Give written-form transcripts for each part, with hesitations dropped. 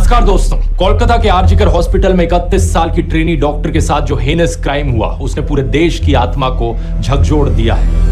नमस्कार दोस्तों, कोलकाता के आरजीकर हॉस्पिटल में 31 साल की ट्रेनी डॉक्टर के साथ जो हेनस क्राइम हुआ उसने पूरे देश की आत्मा को झकझोर दिया है।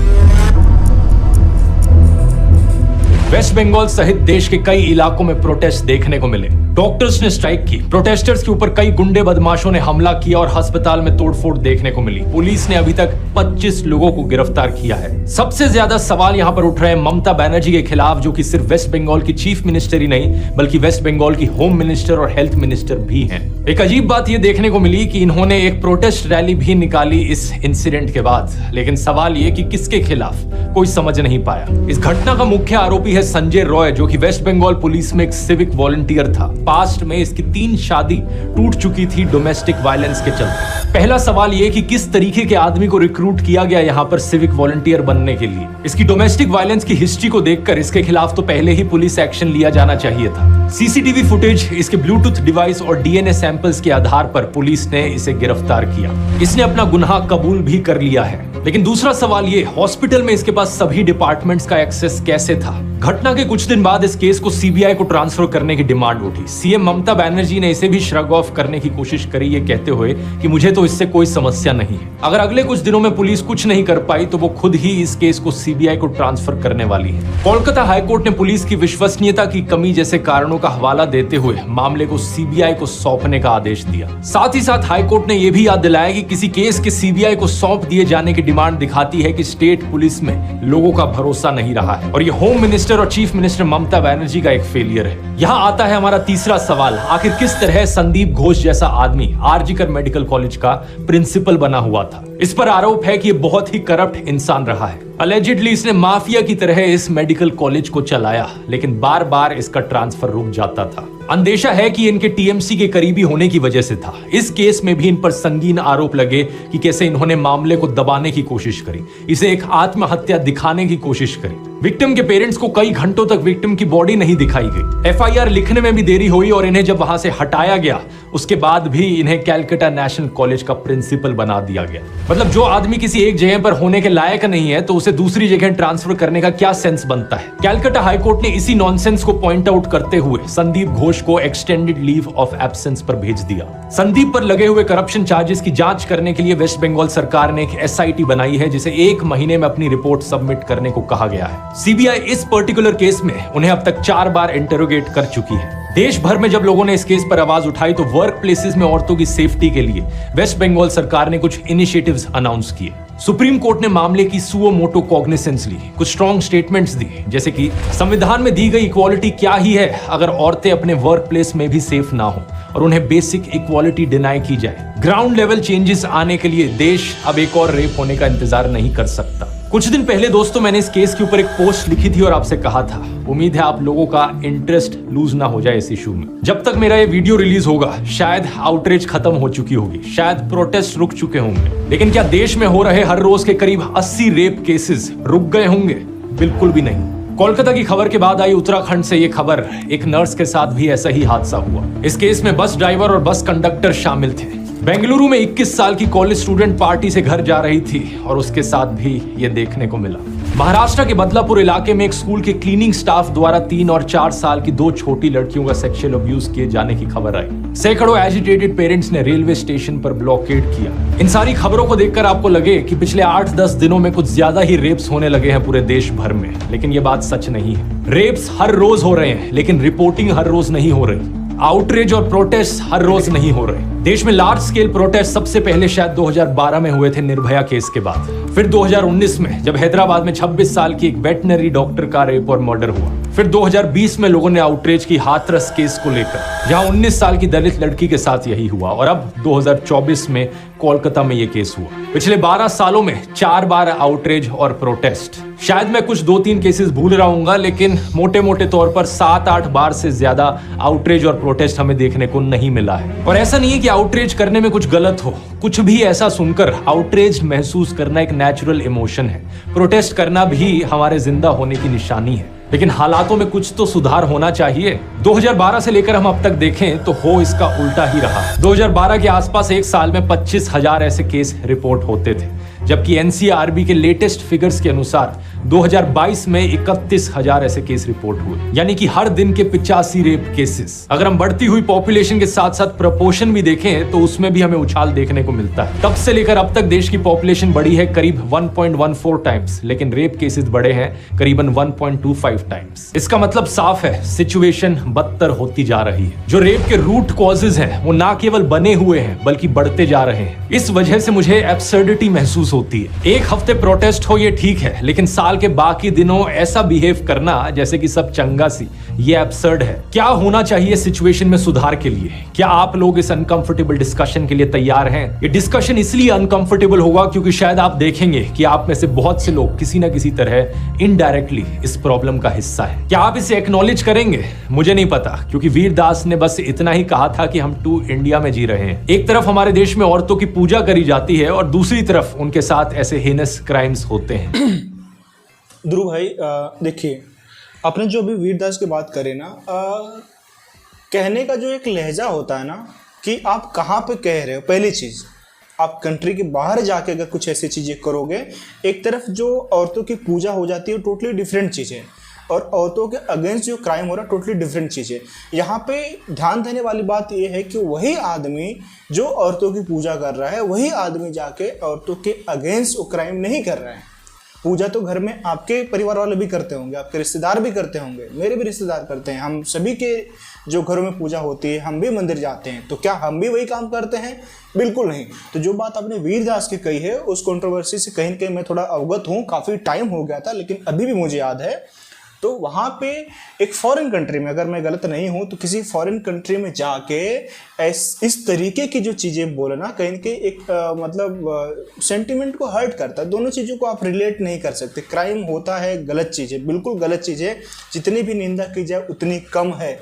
वेस्ट बंगाल सहित देश के कई इलाकों में प्रोटेस्ट देखने को मिले। डॉक्टर्स ने स्ट्राइक की, प्रोटेस्टर्स के ऊपर कई गुंडे बदमाशों ने हमला किया और अस्पताल में तोड़फोड़ देखने को मिली। पुलिस ने अभी तक 25 लोगों को गिरफ्तार किया है। सबसे ज्यादा सवाल यहाँ पर उठ रहे हैं ममता बनर्जी के खिलाफ, जो कि सिर्फ वेस्ट बंगाल की चीफ मिनिस्टर ही नहीं बल्कि वेस्ट बंगाल की होम मिनिस्टर और हेल्थ मिनिस्टर भी हैं। एक अजीब बात यह देखने को मिली कि इन्होंने एक प्रोटेस्ट रैली भी निकाली इस इंसिडेंट के बाद, लेकिन सवाल ये कि किसके खिलाफ कोई समझ नहीं पाया। इस घटना का मुख्य आरोपी है संजय रॉय, जो कि वेस्ट बंगाल पुलिस में एक सिविक वॉलंटियर था। पास्ट में इसकी 3 शादी टूट चुकी थी डोमेस्टिक वायलेंस के चलते। पहला सवाल यह कि किस तरीके के आदमी को रिक्रूट किया गया यहाँ पर सिविक वॉलंटियर बनने के लिए। इसकी डोमेस्टिक वायलेंस की हिस्ट्री को देखकर इसके खिलाफ तो पहले ही पुलिस एक्शन लिया जाना चाहिए था। सीसीटीवी फुटेज, इसके ब्लूटूथ डिवाइस और डीएनए सैंपल्स के आधार पर पुलिस ने इसे गिरफ्तार किया। इसने अपना गुनाह कबूल भी कर लिया है। लेकिन दूसरा सवाल ये, हॉस्पिटल में इसके पास सभी डिपार्टमेंट्स का एक्सेस कैसे था? घटना के कुछ दिन बाद इस केस को सीबीआई को ट्रांसफर करने की डिमांड उठी। सीएम ममता बनर्जी ने इसे भी श्रग ऑफ करने की कोशिश करी, ये कहते हुए कि मुझे तो इससे कोई समस्या नहीं है। अगर अगले कुछ दिनों में पुलिस कुछ नहीं कर पाई तो वो खुद ही इस केस को सीबीआई को ट्रांसफर करने वाली है। कोलकाता हाईकोर्ट ने पुलिस की विश्वसनीयता की कमी जैसे कारणों का हवाला देते हुए मामले को सीबीआई को सौंपने का आदेश दिया। साथ ही साथ हाईकोर्ट ने यह भी याद दिलाया कि किसी केस के सीबीआई को सौंप दिए जाने की डिमांड दिखाती है कि स्टेट पुलिस में लोगों का भरोसा नहीं रहा है और ये होम मिनिस्टर और चीफ मिनिस्टर ममता बनर्जी का एक फेलियर है। यहाँ आता है हमारा तीसरा सवाल, आखिर किस तरह संदीप घोष जैसा आदमी आरजीकर मेडिकल कॉलेज का प्रिंसिपल बना हुआ था? इस पर आरोप है कि ये बहुत ही करप्ट इंसान रहा है। अलेजिडली इसने माफिया की तरह इस मेडिकल कॉलेज को चलाया, लेकिन बार बार इसका ट्रांसफर रुक जाता था। अंदेशा है कि इनके टीएमसी के करीबी होने की वजह से था। इस केस में भी इन पर संगीन आरोप लगे कि कैसे इन्होंने मामले को दबाने की कोशिश करी, इसे एक आत्महत्या दिखाने की कोशिश करी। विक्टिम के पेरेंट्स को कई घंटों तक विक्टिम की बॉडी नहीं दिखाई गई। एफआईआर लिखने में भी देरी हुई और इन्हें जब वहां से हटाया गया उसके बाद भी इन्हें कैलकाटा नेशनल कॉलेज का प्रिंसिपल बना दिया गया। मतलब जो आदमी किसी एक जगह पर होने के लायक नहीं है तो उसे दूसरी जगह ट्रांसफर करने का क्या सेंस बनता है? कैलकाटा हाईकोर्ट ने इसी नॉनसेंस को पॉइंट आउट करते हुए संदीप घोष को एक्सटेंडेड लीव ऑफ एब्सेंस पर भेज दिया। संदीप पर लगे हुए करप्शन चार्जेस की जांच करने के लिए वेस्ट बंगाल सरकार ने एक एसआईटी बनाई है, जिसे 1 महीने में अपनी रिपोर्ट सबमिट करने को कहा गया है। सीबीआई इस पर्टिकुलर केस में उन्हें अब तक 4 बार इंटरोगेट कर चुकी है। देश भर में जब लोगों ने इस केस पर आवाज उठाई तो वर्क प्लेसेस में औरतों की सेफ्टी के लिए वेस्ट बंगाल सरकार ने कुछ इनिशिएटिव्स अनाउंस किए। सुप्रीम कोर्ट ने मामले की सुओ मोटो कॉग्निसेंस ली, कुछ स्ट्रॉन्ग स्टेटमेंट्स दिए, जैसे कि संविधान में दी गई इक्वालिटी क्या ही है अगर औरतें अपने वर्क प्लेस में भी सेफ ना हो और उन्हें बेसिक इक्वालिटी डिनाई की जाए। ग्राउंड लेवल चेंजेस आने के लिए देश अब एक और रेप होने का इंतजार नहीं कर सकता। कुछ दिन पहले दोस्तों मैंने इस केस के ऊपर एक पोस्ट लिखी थी और आपसे कहा था, उम्मीद है आप लोगों का इंटरेस्ट लूज ना हो जाए इस इशू में। जब तक मेरा ये वीडियो रिलीज होगा शायद आउटरीच खत्म हो चुकी होगी, शायद प्रोटेस्ट रुक चुके होंगे, लेकिन क्या देश में हो रहे हर रोज के करीब 80 रेप केसेस रुक गए होंगे? बिल्कुल भी नहीं। कोलकाता की खबर के बाद आई उत्तराखंड से ये खबर, एक नर्स के साथ भी ऐसा ही हादसा हुआ। इस केस में बस ड्राइवर और बस कंडक्टर शामिल थे। बेंगलुरु में 21 साल की कॉलेज स्टूडेंट पार्टी से घर जा रही थी और उसके साथ भी ये देखने को मिला। महाराष्ट्र के बदलापुर इलाके में एक स्कूल के क्लीनिंग स्टाफ द्वारा 3 और 4 साल की 2 छोटी लड़कियों का सेक्सुअल अब्यूज किए जाने की खबर आई। सैकड़ों एजिटेटेड पेरेंट्स ने रेलवे स्टेशन पर ब्लॉकेड किया। इन सारी खबरों को देखकर आपको लगे कि पिछले 8-10 दिनों में कुछ ज्यादा ही रेप्स होने लगे हैं पूरे देश भर में, लेकिन ये बात सच नहीं है। रेप्स हर रोज हो रहे हैं, लेकिन रिपोर्टिंग हर रोज नहीं हो रही। आउटरीच और प्रोटेस्ट हर रोज नहीं हो रहे। देश में लार्ज स्केल प्रोटेस्ट सबसे पहले शायद 2012 में हुए थे निर्भया केस के बाद, फिर 2019 में जब हैदराबाद में 26 साल की एक वेटनरी डॉक्टर का रेप और मर्डर हुआ, फिर 2020 में लोगों ने आउटरीच की हाथरस केस को लेकर, जहां 19 साल की दलित लड़की के साथ यही हुआ, और अब 2024 में कोलकाता में यह केस हुआ। पिछले 12 सालों में 4 बार आउटरीच और प्रोटेस्ट। शायद मैं कुछ 2-3 केसेस भूल रहा हूंगा, लेकिन मोटे मोटे तौर पर 7-8 बार से ज्यादा आउटरीच और प्रोटेस्ट हमें देखने को नहीं मिला है। और ऐसा नहीं है कि आउटरीच करने में कुछ गलत हो, कुछ भी ऐसा सुनकर आउटरीच महसूस करना एक नेचुरल इमोशन है। प्रोटेस्ट करना भी हमारे जिंदा होने की निशानी है, लेकिन हालातों में कुछ तो सुधार होना चाहिए। 2012 से लेकर हम अब तक देखें तो हो इसका उल्टा ही रहा। 2012 के आसपास एक साल में 25,000 ऐसे केस रिपोर्ट होते थे, जबकि एनसीआरबी के लेटेस्ट फिगर्स के अनुसार 2022 में 31,000 ऐसे केस रिपोर्ट हुए, यानी कि हर दिन के 85 रेप केसेस। अगर हम बढ़ती हुई पॉपुलेशन के साथ साथ प्रपोर्शन भी देखें तो उसमें भी हमें उछाल देखने को मिलता है। तब से लेकर अब तक देश की पॉपुलेशन बढ़ी है करीब 1.14 टाइम्स, लेकिन रेप केसेस बढ़े हैं करीबन 1.25 टाइम्स। इसका मतलब साफ है, सिचुएशन बदतर होती जा रही है। जो रेप के रूट कॉजेज हैं वो ना केवल बने हुए हैं बल्कि बढ़ते जा रहे हैं। इस वजह से मुझे एब्सर्डिटी महसूस होती है। एक हफ्ते प्रोटेस्ट हो ये ठीक है, लेकिन साल के बाकी दिनों ऐसा बिहेव करना जैसे कि सब चंगा सी, ये एब्सर्ड है। क्या होना चाहिए सिचुएशन में सुधार के लिए? क्या आप लोग इस अनकंफर्टेबल डिस्कशन के लिए तैयार हैं? ये डिस्कशन इसलिए अनकंफर्टेबल होगा क्योंकि शायद आप देखेंगे कि आप में से बहुत से लोग किसी ना किसी तरह इनडायरेक्टली इस प्रॉब्लम का हिस्सा है। क्या आप इसे एक्नॉलेज करेंगे? मुझे नहीं पता, क्योंकि वीरदास ने बस इतना ही कहा था कि हम टू इंडिया में जी रहे हैं। एक तरफ हमारे देश में औरतों की पूजा करी जाती है और दूसरी तरफ उनके साथ ऐसे हेनस क्राइम्स होते हैं। ध्रुव भाई, देखिए, आपने जो अभी वीरदास की बात करें ना, कहने का जो एक लहजा होता है ना कि आप कहाँ पे कह रहे हो। पहली चीज़, आप कंट्री के बाहर जाके अगर कुछ ऐसी चीज़ें करोगे, एक तरफ जो औरतों की पूजा हो जाती है टोटली डिफरेंट चीज़ है, और औरतों के अगेंस्ट जो क्राइम हो रहा है टोटली डिफरेंट चीज़ है। यहाँ पे ध्यान देने वाली बात यह है कि वही आदमी जो औरतों की पूजा कर रहा है, वही आदमी जाके औरतों के अगेंस्ट वो क्राइम नहीं कर रहा है। पूजा तो घर में आपके परिवार वाले भी करते होंगे, आपके रिश्तेदार भी करते होंगे, मेरे भी रिश्तेदार करते हैं, हम सभी के जो घरों में पूजा होती है, हम भी मंदिर जाते हैं, तो क्या हम भी वही काम करते हैं? बिल्कुल नहीं। तो जो बात आपने वीरदास की कही है, उस कंट्रोवर्सी से कहीं न कहीं मैं थोड़ा अवगत हूँ। काफ़ी टाइम हो गया था, लेकिन अभी भी मुझे याद है। तो वहाँ पे एक फॉरेन कंट्री में, अगर मैं गलत नहीं हूँ, तो किसी फॉरेन कंट्री में जाके इस तरीके की जो चीज़ें बोलना कहीं न कहीं एक मतलब सेंटिमेंट को हर्ट करता है। दोनों चीज़ों को आप रिलेट नहीं कर सकते। क्राइम होता है, गलत चीज़ है, बिल्कुल गलत चीज़ है, जितनी भी निंदा की जाए उतनी कम है,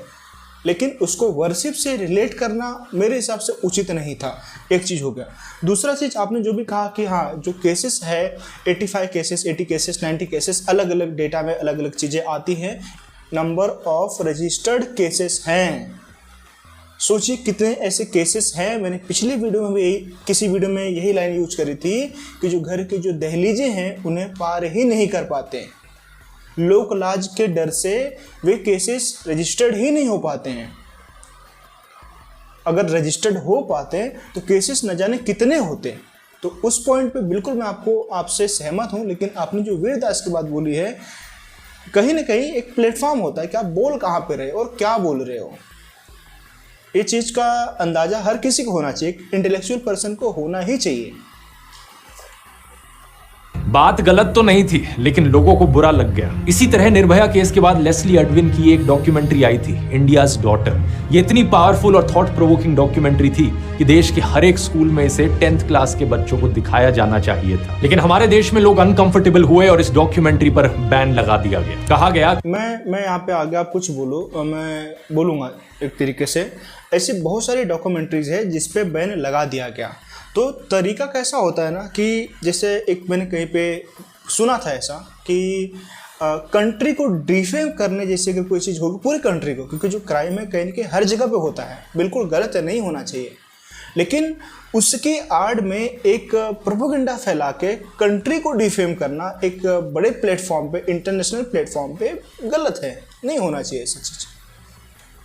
लेकिन उसको वर्शिप से रिलेट करना मेरे हिसाब से उचित नहीं था। एक चीज़ हो गया। दूसरा चीज़, आपने जो भी कहा कि हाँ, जो केसेस है 85 केसेस, 80 केसेस, 90 केसेस, अलग अलग डेटा में अलग अलग चीज़ें आती हैं। नंबर ऑफ रजिस्टर्ड केसेस हैं, सोचिए कितने ऐसे केसेस हैं। मैंने पिछली वीडियो में भी किसी वीडियो में यही लाइन यूज करी थी कि जो घर की जो दहलीजें हैं उन्हें पार ही नहीं कर पाते, लोक लाज के डर से वे केसेस रजिस्टर्ड ही नहीं हो पाते हैं। अगर रजिस्टर्ड हो पाते तो केसेस न जाने कितने होते। तो उस पॉइंट पे बिल्कुल मैं आपसे सहमत हूं। लेकिन आपने जो वीरदास की बात बोली है, कहीं ना कहीं एक प्लेटफॉर्म होता है कि आप बोल कहां पे रहे और क्या बोल रहे हो। ये चीज़ का अंदाज़ा हर किसी को होना चाहिए, इंटेलेक्चुअल पर्सन को होना ही चाहिए। बात गलत तो नहीं थी, लेकिन लोगों को बुरा लग गया। इसी तरह निर्भया केस के बाद लेस्ली एडविन की एक डॉक्यूमेंट्री आई थी, इंडियाज डॉटर। ये इतनी पावरफुल और थॉट प्रोवोकिंग डॉक्यूमेंट्री थी कि देश के हर एक स्कूल में इसे 10th क्लास के बच्चों को दिखाया जाना चाहिए था। लेकिन हमारे देश में लोग अनकंफर्टेबल हुए और इस डॉक्यूमेंट्री पर बैन लगा दिया गया। कहा गया, मैं यहाँ पे आगे आप कुछ बोलो, मैं बोलूँगा एक तरीके से। ऐसी बहुत सारी डॉक्यूमेंट्रीज है जिसपे बैन लगा दिया गया। तो तरीका कैसा होता है ना कि जैसे एक मैंने कहीं पे सुना था ऐसा कि कंट्री को डिफेम करने जैसे अगर कोई चीज़ होगी पूरी कंट्री को, क्योंकि जो क्राइम है कहीं ना कहीं हर जगह पे होता है, बिल्कुल गलत है, नहीं होना चाहिए, लेकिन उसके आड़ में एक प्रोपेगेंडा फैला के कंट्री को डिफेम करना एक बड़े प्लेटफॉर्म पे, इंटरनेशनल प्लेटफॉर्म पे गलत है, नहीं होना चाहिए ऐसी चीज़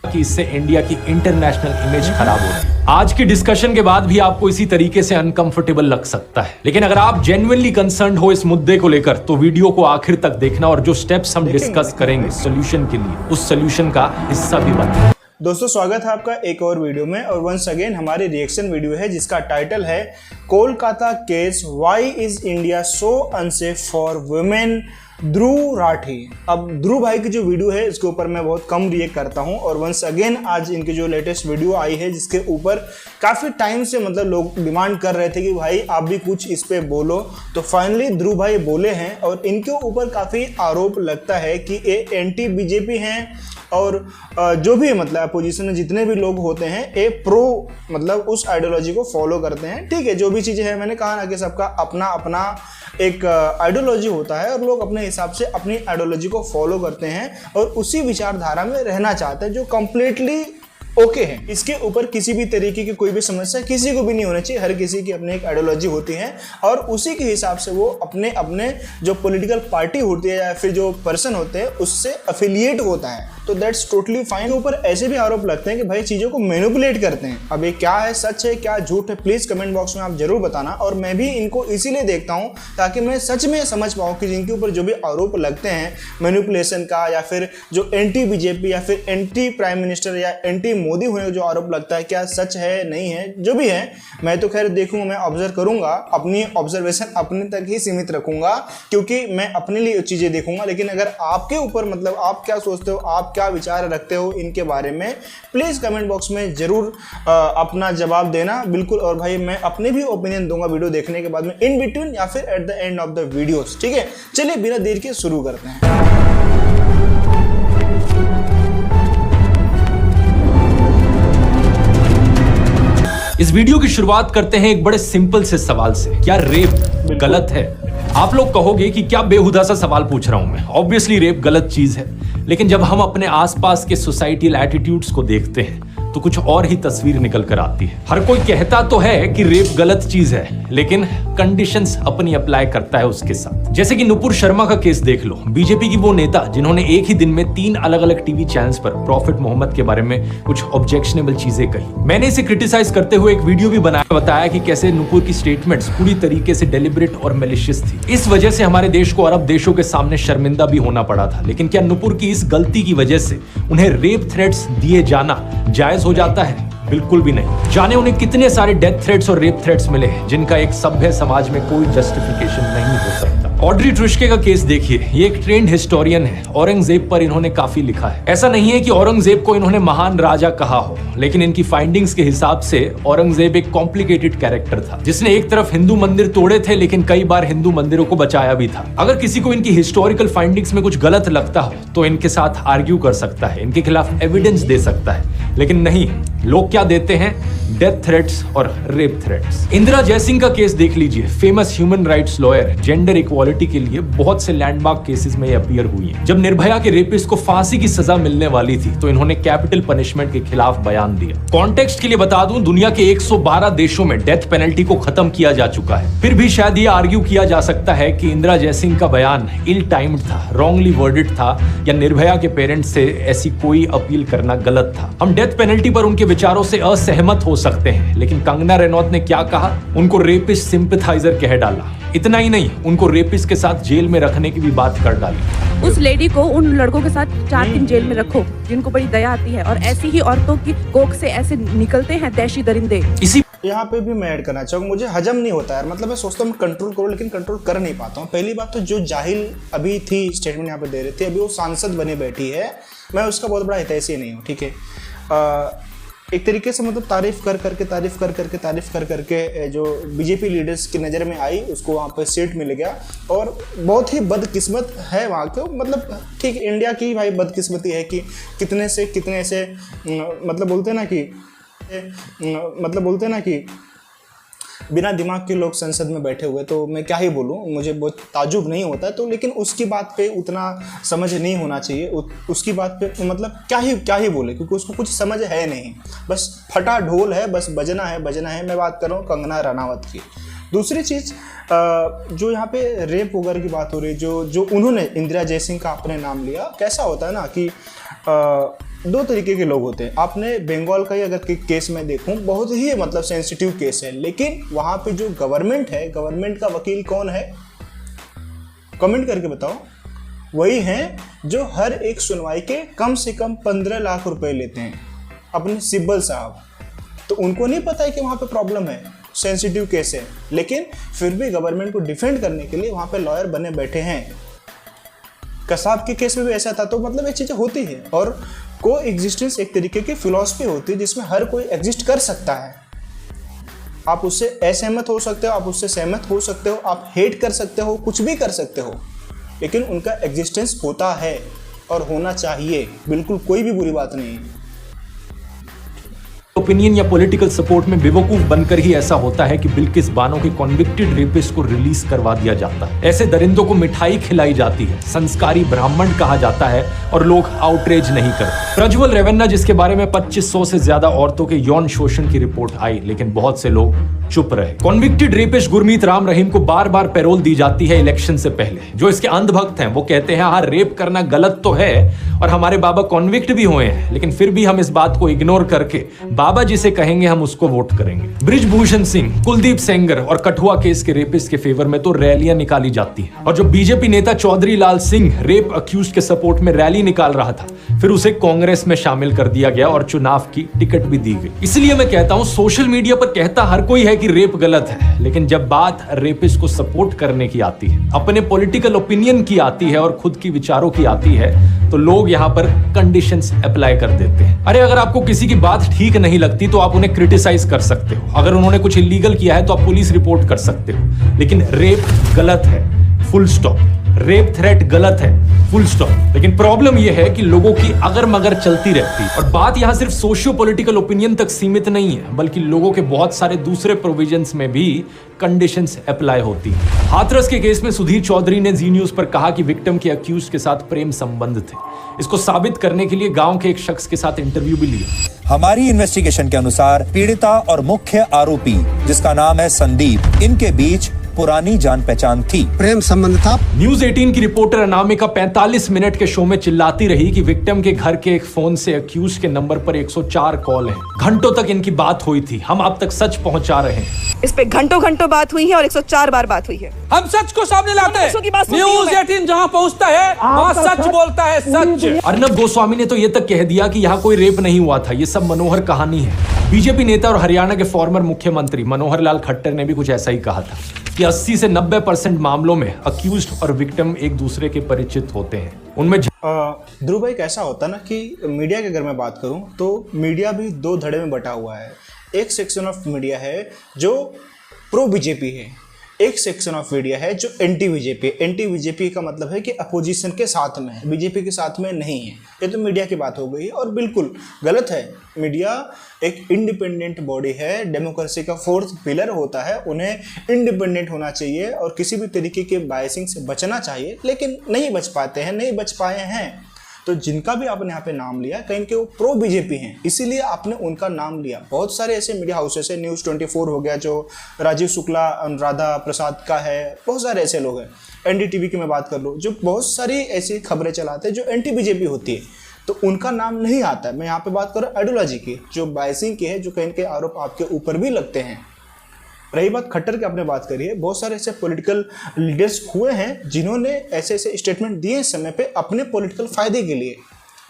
कि इससे इंडिया की इंटरनेशनल इमेज खराब हो रही है। आज की डिस्कशन के बाद भी आपको इसी तरीके से अनकंफर्टेबल लग सकता है, लेकिन अगर आप जेन्युइनली कंसर्न्ड हो इस मुद्दे को लेकर तो वीडियो को आखिर तक देखना और जो स्टेप्स हम डिस्कस करेंगे सोल्यूशन के लिए, उस सोल्यूशन का हिस्सा भी बनना। दोस्तों, स्वागत है आपका एक और वीडियो में। और वंस अगेन हमारी रिएक्शन वीडियो है जिसका टाइटल है Kolkata case, why is India so unsafe for women, Dhruv Rathee. अब ध्रुव भाई की जो वीडियो है इसके ऊपर मैं बहुत कम रिएक्ट करता हूं, और वंस अगेन आज इनकी जो लेटेस्ट वीडियो आई है जिसके ऊपर काफ़ी टाइम से मतलब लोग डिमांड कर रहे थे कि भाई आप भी कुछ इस पे बोलो, तो फाइनली ध्रुव भाई बोले हैं। और इनके ऊपर काफ़ी आरोप लगता है कि ये एंटी बीजेपी हैं, और जो भी मतलब अपोजिशन में जितने भी लोग होते हैं ये प्रो मतलब उस आइडियोलॉजी को फॉलो करते हैं। ठीक है, जो भी चीज़ें हैं, मैंने कहा ना कि सबका अपना अपना एक आइडियोलॉजी होता है और लोग अपने हिसाब से अपनी आइडियोलॉजी को फॉलो करते हैं और उसी विचारधारा में रहना चाहते हैं जो कंप्लीटली ओके है, इसके ऊपर किसी भी तरीके की कोई भी समस्या किसी को भी नहीं होनी चाहिए। हर किसी की अपनी एक आइडियोलॉजी होती है और उसी के हिसाब से वो अपने अपने जो पॉलिटिकल पार्टी होती है या फिर जो पर्सन होते हैं उससे अफिलिएट होता है, तो दैट्स टोटली फाइन। ऊपर ऐसे भी आरोप लगते हैं कि भाई चीज़ों को मैनिपुलेट करते हैं। अब ये क्या है, सच है क्या झूठ है, प्लीज़ कमेंट बॉक्स में आप जरूर बताना। और मैं भी इनको इसीलिए देखता हूँ ताकि मैं सच में समझ पाऊँ कि जिनके ऊपर जो भी आरोप लगते हैं मैनिपुलेशन का, या फिर जो एंटी बीजेपी या फिर एंटी प्राइम मिनिस्टर या एंटी मोदी होने का जो आरोप लगता है, क्या सच है नहीं है, जो भी है मैं तो खैर देखूंगा, मैं ऑब्जर्व करूंगा, अपनी ऑब्जर्वेशन अपने तक ही सीमित रखूंगा क्योंकि मैं अपने लिए चीज़ें देखूंगा। लेकिन अगर आपके ऊपर मतलब आप क्या सोचते हो, आप क्या विचार रखते हो इनके बारे में, प्लीज़ कमेंट बॉक्स में ज़रूर अपना जवाब देना बिल्कुल। और भाई मैं अपने भी ओपिनियन दूंगा वीडियो देखने के बाद में, इन बिटवीन या फिर at the end of the videos, ठीक है। चलिए बिना देर के शुरू करते हैं। इस वीडियो की शुरुआत करते हैं एक बड़े सिंपल से सवाल से, क्या रेप गलत है? आप लोग कहोगे कि क्या बेहुदा सा सवाल पूछ रहा हूं मैं। ऑब्वियसली रेप गलत चीज है, लेकिन जब हम अपने आसपास के सोसाइटल एटीट्यूड्स को देखते हैं तो कुछ और ही तस्वीर निकल कर आती है। हर कोई कहता तो है कि रेप गलत चीज है, लेकिन कंडीशंस अपनी अप्लाई करता है उसके साथ। जैसे कि नुपुर शर्मा का केस देख लो, बीजेपी की वो नेता जिन्होंने एक ही दिन में 3 अलग अलग टीवी चैनल्स पर प्रॉफिट मोहम्मद के बारे में कुछ ऑब्जेक्शनेबल चीजें कही। मैंने इसे क्रिटिसाइज करते हुए एक वीडियो भी बनाया, बताया कि कैसे नुपुर की स्टेटमेंट्स पूरी तरीके से डेलिब्रेट और मैलिशियस थी। इस वजह से हमारे देश को अरब देशों के सामने शर्मिंदा भी होना पड़ा था। लेकिन क्या नुपुर की इस गलती की वजह से उन्हें रेप थ्रेट्स दिए जाना जायज हो जाता है? बिल्कुल भी नहीं। जाने उन्हें कितने सारे डेथ थ्रेट्स और रेप थ्रेट्स मिले जिनका एक सभ्य समाज में कोई जस्टिफिकेशन नहीं हो सकता। ऑड्री ट्रुश्के का केस देखिए, ये एक ट्रेंड हिस्टोरियन है। औरंगजेब पर इन्होंने काफी लिखा है। ऐसा नहीं है कि औरंगजेब को इन्होंने महान राजा कहा हो, लेकिन इनकी फाइंडिंग्स के हिसाब से औरंगजेब एक कॉम्प्लिकेटेड कैरेक्टर था जिसने एक तरफ हिंदू मंदिर तोड़े थे लेकिन कई बार हिंदू मंदिरों को बचाया भी था। अगर किसी को इनकी हिस्टोरिकल फाइंडिंग्स में कुछ गलत लगता हो तो इनके साथ आर्ग्यू कर सकता है, इनके खिलाफ एविडेंस दे सकता है, लेकिन नहीं, लोग क्या देते हैं? डेथ थ्रेट्स और रेप थ्रेट्स। इंदिरा जयसिंह का केस देख लीजिए, famous human rights lawyer, gender equality के लिए बहुत से लैंडमार्क केसेस में ये अपीयर हुई हैं। जब निर्भया के रेपिस्ट को फांसी की सजा मिलने वाली थी तो इन्होंने कैपिटल पनिशमेंट के खिलाफ बयान दिया। कॉन्टेक्स्ट के लिए बता दूं, दुनिया के 112 देशों में डेथ पेनल्टी को खत्म किया जा चुका है। फिर भी शायद ये आर्ग्यू किया जा सकता है कि इंदिरा जयसिंह का बयान इल टाइम्ड था, रॉन्गली वर्डेड था, या निर्भया के पेरेंट्स से ऐसी कोई अपील करना गलत था। हम डेथ पेनल्टी पर उनके विचारों से असहमत हो सकते हैं, लेकिन कंगना रनौत ने क्या कहा? उनको रेपिस्ट सिंपैथाइजर कह डाला। इतना ही नहीं, उनको रेपिस्ट के साथ जेल में रखने की भी बात कर डाली। उस लेडी को उन लड़कों के साथ 4 दिन जेल में रखो जिनको बड़ी दया आती है, और ऐसी ही औरतों की कोख से ऐसे निकलते हैं दहशी दरिंदे। इसी यहाँ पे भी मैं ऐड करना चाहूँगा, मुझे हजम नहीं होता यार, मतलब मैं सोचता हूँ कंट्रोल करो लेकिन कंट्रोल कर नहीं पाता हूँ। पहली बात तो जो जाहिल अभी थी स्टेटमेंट यहाँ पे दे रही थी, अभी वो सांसद बने बैठी है, मैं उसका बहुत बड़ा हितैषी नहीं हूँ, ठीक है। एक तरीके से मतलब तारीफ कर करके जो बीजेपी लीडर्स की नज़र में आई उसको वहाँ पर सीट मिल गया, और बहुत ही बदकिस्मत है वहाँ के, मतलब ठीक इंडिया की भाई बदकिस्मती है कि कितने से मतलब बोलते हैं ना कि बिना दिमाग के लोग संसद में बैठे हुए, तो मैं क्या ही बोलूँ, मुझे बहुत ताजुब नहीं होता है। तो लेकिन उसकी बात पे उतना समझ नहीं होना चाहिए, उसकी बात पे मतलब क्या ही बोले, क्योंकि उसको कुछ समझ है नहीं, बस फटा ढोल है, बस बजना है। मैं बात कर रहा हूँ कंगना रनावत की। दूसरी चीज़ जो यहाँ पे रेप वगैरह की बात हो रही है, जो उन्होंने इंदिरा जयसिंह का अपने नाम लिया, कैसा होता है ना कि 2 तरीके के लोग होते हैं। आपने बंगाल का ही अगर केस में देखूं, बहुत ही मतलब सेंसिटिव केस है, लेकिन वहाँ पे जो गवर्नमेंट है, गवर्नमेंट का वकील कौन है? कमेंट करके बताओ। वही हैं जो हर एक सुनवाई के कम से कम 15 लाख रुपए लेते हैं, अपने सिब्बल साहब। तो उनको नहीं पता है कि वहाँ पे प्रॉब्लम है, सेंसिटिव केस है, लेकिन फिर भी गवर्नमेंट को डिफेंड करने के लिए वहाँ पे लॉयर बने बैठे हैं। कसाब के केस में भी ऐसा था। तो मतलब ये चीज़ें होती है, और को एग्जिस्टेंस एक तरीके की फिलॉसफी होती है जिसमें हर कोई एग्जिस्ट कर सकता है। आप उससे असहमत हो सकते हो, आप उससे सहमत हो सकते हो, आप हेट कर सकते हो, कुछ भी कर सकते हो, लेकिन उनका एग्जिस्टेंस होता है और होना चाहिए, बिल्कुल कोई भी बुरी बात नहीं है। ओपिनियन या पॉलिटिकल सपोर्ट में बेवकूफ बनकर ही ऐसा होता है कि बिल्किस बानो के कॉन्विक्टेड रेपिस्ट को रिलीज करवा दिया जाता है। ऐसे दरिंदों को मिठाई खिलाई जाती है, संस्कारी ब्राह्मण कहा जाता है और लोग आउटरेज नहीं करते। प्रज्वल रेवन्ना, जिसके बारे में 2500 से ज्यादा औरतों के यौन शोषण की रिपोर्ट आई, लेकिन बहुत से लोग चुप रहे। कॉन्विक्टेड रेपिस्ट गुरमीत राम रहीम को बार बार पैरोल दी जाती है इलेक्शन से पहले। जो इसके अंधभक्त हैं वो कहते हैं हाँ, रेप करना गलत तो है और हमारे बाबा कॉन्विक्ट भी हुए हैं, लेकिन फिर भी हम इस बात को इग्नोर करके बाबा जिसे कहेंगे हम उसको वोट करेंगे। बृजभूषण सिंह, कुलदीप सेंगर और कठुआ केस के रेपिस्ट के फेवर में तो रैलियां निकाली जाती हैं। और जो बीजेपी नेता चौधरी लाल सिंह रेप अक्यूज्ड के सपोर्ट में रैली निकाल रहा था, फिर उसे कांग्रेस में शामिल कर दिया गया और चुनाव की टिकट भी दी गई। इसलिए मैं कहता हूं, सोशल मीडिया पर कहता हर कोई है कि रेप गलत है, लेकिन जब बात रेपिस्ट को सपोर्ट करने की आती है, अपने पॉलिटिकल ओपिनियन की आती है और खुद की विचारों की आती है, तो लोग यहां पर कंडीशंस अप्लाई कर देते हैं। अरे अगर आपको किसी की बात ठीक नहीं लगती तो आप उन्हें क्रिटिसाइज कर सकते हो। अगर उन्होंने कुछ इलीगल किया है तो आप पुलिस रिपोर्ट कर सकते हो, लेकिन रेप गलत है, फुल स्टॉप। रेप थ्रेट गलत है, फुल स्टॉप। लेकिन प्रॉब्लम यह है कि लोगों की अगर मगर चलती रहती है। और बात यहां सिर्फ सोशियो पॉलिटिकल ओपिनियन तक सीमित नहीं है, बल्कि लोगों के बहुत सारे दूसरे प्रोविजंस में भी कंडीशंस अप्लाई होती है। हाथरस के केस में सुधीर चौधरी ने जी न्यूज पर कहा कि विक्टिम के अक्यूज के साथ प्रेम संबंध थे। इसको साबित करने के लिए गांव के एक शख्स के साथ इंटरव्यू भी लिया। हमारी इन्वेस्टिगेशन के अनुसार पीड़िता और मुख्य आरोपी, जिसका नाम है संदीप, इनके बीच पुरानी जान पहचान थी, प्रेम संबंध था। न्यूज 18 की रिपोर्टर अनामिका 45 मिनट के शो में चिल्लाती रही कि विक्टिम के घर के एक फोन से अक्यूज के नंबर पर 104 कॉल हैं। घंटों तक इनकी बात हुई थी, हम आप तक सच पहुंचा रहे हैं। इस पे घंटों बात हुई है और 104 बार बात हुई है। हम सच को सामने लाते हैं। न्यूज 18 जहां पहुंचता है वहां सच बोलता है, सच। अर्नब गोस्वामी ने तो ये तक कह दिया कि यहाँ कोई रेप नहीं हुआ था, ये सब मनोहर कहानी है। बीजेपी नेता और हरियाणा के फॉर्मर मुख्यमंत्री मनोहर लाल खट्टर ने भी कुछ ऐसा ही कहा था कि 80 से 90% मामलों में अक्यूज्ड और विक्टिम एक दूसरे के परिचित होते हैं। उनमें ध्रुव भाई, कैसा होता है ना कि मीडिया की अगर मैं बात करूं तो मीडिया भी दो धड़े में बटा हुआ है। एक सेक्शन ऑफ मीडिया है जो प्रो बीजेपी है, एक सेक्शन ऑफ मीडिया है जो एंटी बीजेपी है। एंटी बीजेपी का मतलब है कि अपोजिशन के साथ में है, बीजेपी के साथ में नहीं है। ये तो मीडिया की बात हो गई और बिल्कुल गलत है। मीडिया एक इंडिपेंडेंट बॉडी है, डेमोक्रेसी का फोर्थ पिलर होता है, उन्हें इंडिपेंडेंट होना चाहिए और किसी भी तरीके के बायसिंग से बचना चाहिए, लेकिन नहीं बच पाते हैं, नहीं बच पाए हैं। तो जिनका भी आपने यहाँ पे नाम लिया, कहीं के वो प्रो बीजेपी हैं, इसीलिए आपने उनका नाम लिया। बहुत सारे ऐसे मीडिया हाउसेस है, न्यूज़ 24 हो गया जो राजीव शुक्ला, अनुराधा प्रसाद का है, बहुत सारे ऐसे लोग हैं। एनडीटीवी की मैं बात कर लूँ, जो बहुत सारी ऐसी खबरें चलाते हैं जो एंटी बीजेपी होती है, तो उनका नाम नहीं आता है। मैं यहाँ पे बात कर रहा हूँ आइडियोलॉजी की, जो बायसिंग की है, जो कहीं के आरोप आपके ऊपर भी लगते हैं। रही बात खट्टर की, आपने बात करी है, बहुत सारे ऐसे पॉलिटिकल लीडर्स हुए हैं जिन्होंने ऐसे ऐसे स्टेटमेंट दिए इस समय पे अपने पॉलिटिकल फायदे के लिए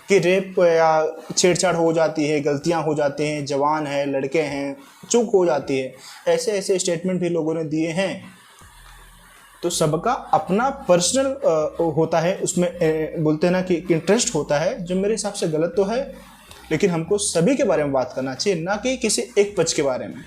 कि रेप या छेड़छाड़ हो जाती है, गलतियां हो जाती हैं, जवान है, लड़के हैं, चूक हो जाती है, ऐसे ऐसे स्टेटमेंट भी लोगों ने दिए हैं। तो सबका अपना पर्सनल होता है, उसमें बोलते हैं ना कि इंटरेस्ट होता है, जो मेरे हिसाब से गलत तो है, लेकिन हमको सभी के बारे में बात करना चाहिए, ना कि किसी एक पक्ष के बारे में।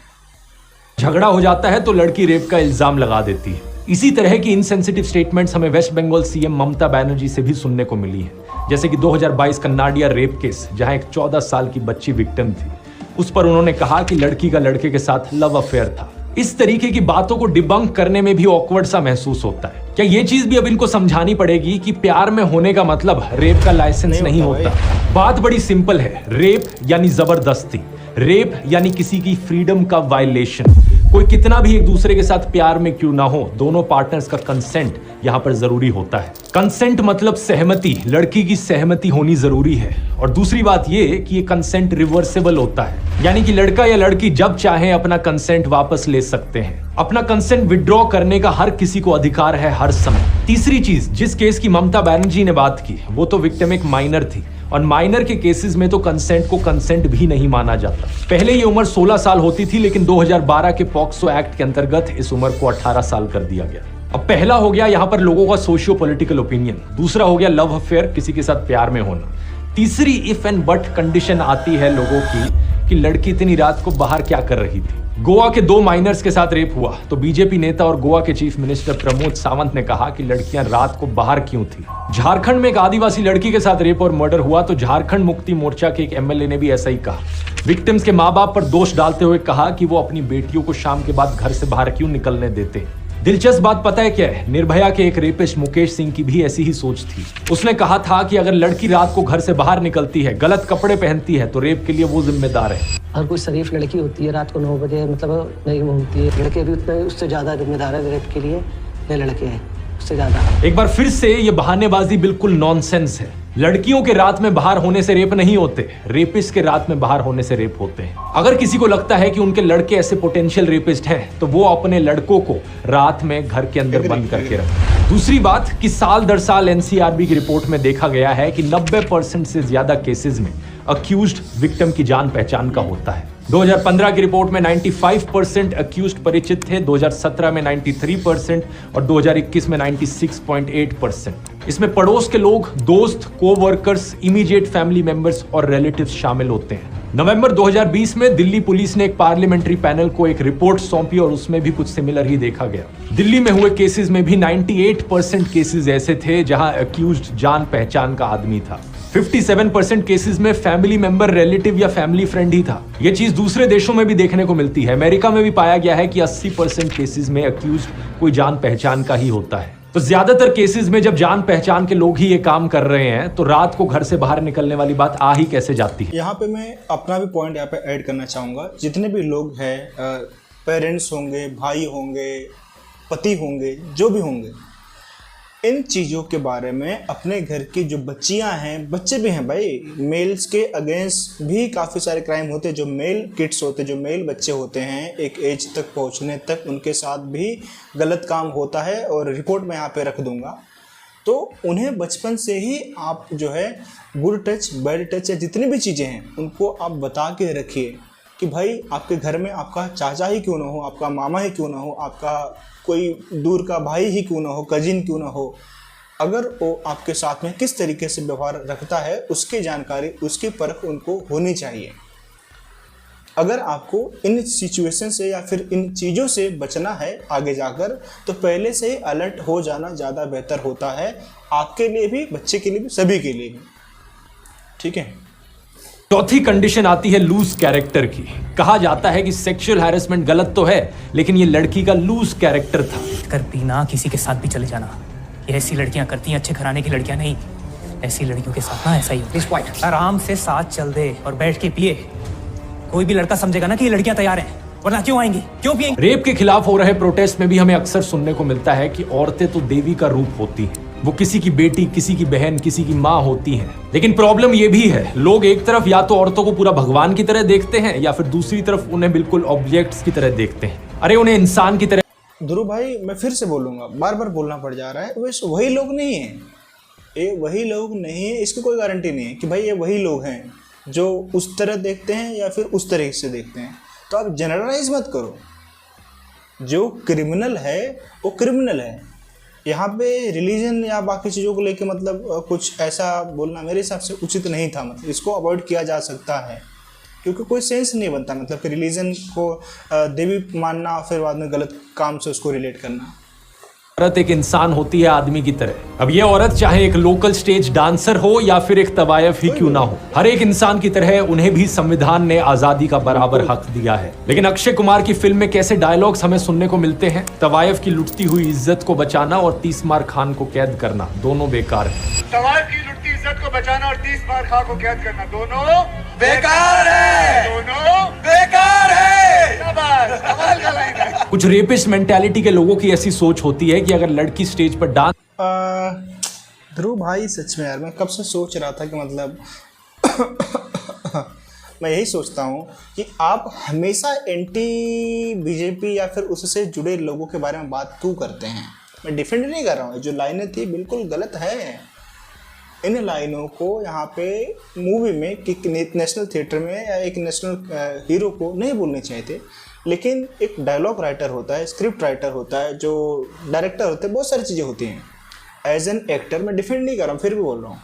झगड़ा हो जाता है तो लड़की रेप का इल्जाम लगा देती है। इसी तरह की इनसेंसिटिव स्टेटमेंट्स हमें वेस्ट बंगाल सीएम ममता बनर्जी से भी सुनने को मिली है। जैसे कि 2022 कन्नाडिया रेप केस, जहां एक 14 साल की बच्ची विक्टिम थी, उस पर उन्होंने कहा कि लड़की का लड़के के साथ लव अफेयर था। इस तरीके की बातों को डिबंक करने में भी ऑकवर्ड सा महसूस होता है। क्या ये चीज भी अब इनको समझानी पड़ेगी कि प्यार में होने का मतलब रेप का लाइसेंस नहीं होता। बात बड़ी सिंपल है, रेप यानी जबरदस्ती, रेप यानी किसी की फ्रीडम का वायलेशन। कोई कितना भी एक दूसरे के साथ प्यार में क्यों ना हो, दोनों पार्टनर्स का कंसेंट यहाँ पर जरूरी होता है। कंसेंट मतलब सहमति, लड़की की सहमति होनी जरूरी है। और दूसरी बात ये कि ये कंसेंट रिवर्सेबल होता है, यानी कि लड़का या लड़की जब चाहे अपना कंसेंट वापस ले सकते हैं। अपना कंसेंट विड्रॉ करने का हर किसी को अधिकार है हर समय। तीसरी चीज, जिस केस की ममता बनर्जी ने बात की, वो तो विक्टिम एक माइनर थी, और माइनर के केसेस में तो कंसेंट को कंसेंट भी नहीं माना जाता। पहले ये उम्र 16 साल होती थी, लेकिन 2012 के पॉक्सो एक्ट के अंतर्गत इस उम्र को 18 साल कर दिया गया। अब पहला हो गया यहाँ पर लोगों का सोशियो पॉलिटिकल ओपिनियन, दूसरा हो गया लव अफेयर, किसी के साथ प्यार में होना, तीसरी इफ एंड बट कंडीशन आती है लोगों की कि लड़की इतनी रात को बाहर क्या कर रही थी। गोवा के 2 माइनर्स के साथ रेप हुआ तो बीजेपी नेता और गोवा के चीफ मिनिस्टर प्रमोद सावंत ने कहा कि लड़कियां रात को बाहर क्यों थी। झारखंड में एक आदिवासी लड़की के साथ रेप और मर्डर हुआ तो झारखंड मुक्ति मोर्चा के एक एमएलए ने भी ऐसा ही कहा। विक्टिम्स के माँ बाप पर दोष डालते हुए कहा कि वो अपनी बेटियों को शाम के बाद घर से बाहर क्यों निकलने देते। दिलचस्प बात पता है क्या है? निर्भया के एक रेपिस्ट मुकेश सिंह की भी ऐसी ही सोच थी। उसने कहा था कि अगर लड़की रात को घर से बाहर निकलती है, गलत कपड़े पहनती है तो रेप के लिए वो जिम्मेदार है। हर कोई शरीफ लड़की होती है रात को 9 बजे मतलब नहीं घूमती है। लड़के भी उतने उससे ज्यादा जिम्मेदार है रेप के लिए, ये लड़के हैं उससे ज्यादा। एक बार फिर से ये बहानेबाजी बिल्कुल नॉनसेंस है। लड़कियों के रात में बाहर होने से रेप नहीं होते, रेपिस्ट के रात में बाहर होने से रेप होते हैं। अगर किसी को लगता है कि उनके लड़के ऐसे पोटेंशियल रेपिस्ट हैं तो वो अपने लड़कों को रात में घर के अंदर बंद करके रखें। दूसरी बात कि साल दर साल एनसीआरबी की रिपोर्ट में देखा गया है कि 90% से ज्यादा केसेस में अक्यूज्ड विक्टिम की जान पहचान का होता है। 2015 की रिपोर्ट में 95% अक्यूज्ड परिचित थे, 2017 में 93% और 2021 में 96.8%। इसमें पड़ोस के लोग, दोस्त, कोवर्कर्स, इमीडिएट फैमिली मेंबर्स और रिलेटिव्स शामिल होते हैं। नवंबर 2020 में दिल्ली पुलिस ने एक पार्लियामेंट्री पैनल को एक रिपोर्ट सौंपी और उसमें भी कुछ सिमिलर ही देखा गया। दिल्ली में हुए केसेस में भी 98% केसेस ऐसे थे जहां अक्यूज्ड जान पहचान का आदमी था। 57% केसेस में फैमिली मेंबर, रिलेटिव या फैमिली फ्रेंड ही था। ये चीज दूसरे देशों में भी देखने को मिलती है। अमेरिका में भी पाया गया है कि 80% केसेस में अक्यूज्ड कोई जान पहचान का ही होता है। तो ज्यादातर केसेस में जब जान पहचान के लोग ही ये काम कर रहे हैं तो रात को घर से बाहर निकलने वाली बात आ ही कैसे जाती है। यहाँ पे मैं अपना भी पॉइंट यहाँ पे ऐड करना चाहूँगा। जितने भी लोग हैं, पेरेंट्स होंगे, भाई होंगे, पति होंगे, जो भी होंगे, इन चीज़ों के बारे में अपने घर की जो बच्चियां हैं, बच्चे भी हैं भाई, मेल्स के अगेंस्ट भी काफ़ी सारे क्राइम होते हैं। जो मेल किड्स होते हैं, जो मेल बच्चे होते हैं, एक एज तक पहुंचने तक उनके साथ भी गलत काम होता है और रिपोर्ट मैं यहाँ पे रख दूंगा। तो उन्हें बचपन से ही आप जो है गुड टच, बैड टच या जितनी भी चीज़ें हैं उनको आप बता के रखिए कि भाई आपके घर में आपका चाचा ही क्यों ना हो, आपका मामा ही क्यों ना हो, आपका कोई दूर का भाई ही क्यों ना हो, कजिन क्यों ना हो, अगर वो आपके साथ में किस तरीके से व्यवहार रखता है उसकी जानकारी, उसकी परख उनको होनी चाहिए। अगर आपको इन सिचुएशन से या फिर इन चीज़ों से बचना है आगे जाकर, तो पहले से ही अलर्ट हो जाना ज़्यादा बेहतर होता है, आपके लिए भी, बच्चे के लिए भी, सभी के लिए भी। ठीक है। चौथी कंडीशन आती है लूज कैरेक्टर की। कहा जाता है कि सेक्सुअल हैरेसमेंट गलत तो है, लेकिन ये लड़की का लूज कैरेक्टर था। करती ना किसी के साथ भी चले जाना, ये ऐसी लड़कियां करती हैं, अच्छे घराने की लड़कियां नहीं। ऐसी लड़कियों के साथ ना ऐसा ही होता है। आराम से साथ चल दे और बैठ के पिए, कोई भी लड़का समझेगा ना कि ये लड़कियां तैयार हैं, वरना क्यों आएंगी, क्यों पिएंगी। रेप के खिलाफ हो रहे प्रोटेस्ट में भी हमें अक्सर सुनने को मिलता है कि औरतें तो देवी का रूप होती हैं, वो किसी की बेटी, किसी की बहन, किसी की माँ होती हैं। लेकिन प्रॉब्लम ये भी है, लोग एक तरफ या तो औरतों को पूरा भगवान की तरह देखते हैं या फिर दूसरी तरफ उन्हें बिल्कुल ऑब्जेक्ट्स की तरह देखते हैं। अरे उन्हें इंसान की तरह। ध्रुव भाई, मैं फिर से बोलूँगा, बार बार बोलना पड़ जा रहा है, वही लोग नहीं हैं, ये वही लोग नहीं है। इसकी कोई गारंटी नहीं है कि भाई ये वही लोग हैं जो उस तरह देखते हैं या फिर उस तरह से देखते हैं। तो आप जनरलाइज मत करो, जो क्रिमिनल है वो क्रिमिनल है। यहाँ पे रिलीजन या बाकी चीज़ों को लेके मतलब कुछ ऐसा बोलना मेरे हिसाब से उचित नहीं था। मतलब इसको अवॉइड किया जा सकता है, क्योंकि कोई सेंस नहीं बनता मतलब कि रिलीजन को देवी मानना फिर बाद में गलत काम से उसको रिलेट करना। औरत एक इंसान होती है आदमी की तरह। अब ये औरत चाहे एक लोकल स्टेज डांसर हो या फिर एक तवायफ ही क्यों ना हो, हर एक इंसान की तरह उन्हें भी संविधान ने आजादी का बराबर हक दिया है। लेकिन अक्षय कुमार की फिल्म में कैसे डायलॉग्स हमें सुनने को मिलते हैं, तवायफ की लुटती हुई इज्जत को बचाना और 30 मार खान को कैद करना दोनों बेकार है। तवायफ की लुटती इज्जत को बचाना और 30 मार खान को कैद करना दोनों बेकार है, दोनों बेकार है। कमाल का लाइन है। कुछ रेपिस्ट मेंटालिटी के लोगों की ऐसी सोच होती है कि अगर लड़की स्टेज पर डांस। ध्रुव भाई सच में यार, मैं कब से सोच रहा था कि मतलब मैं यही सोचता हूँ कि आप हमेशा एंटी बीजेपी या फिर उससे जुड़े लोगों के बारे में बात क्यों करते हैं। मैं डिफेंड नहीं कर रहा हूँ, जो लाइनें थी बिल्कुल गलत है। इन लाइनों को यहाँ पे मूवी में कि नेशनल थिएटर में या एक नेशनल हीरो को नहीं बोलने चाहिए थे, लेकिन एक डायलॉग राइटर होता है, स्क्रिप्ट राइटर होता है, जो डायरेक्टर होते हैं, बहुत सारी चीज़ें होती हैं। एज एन एक्टर मैं डिफेंड नहीं कर रहा हूँ, फिर भी बोल रहा हूँ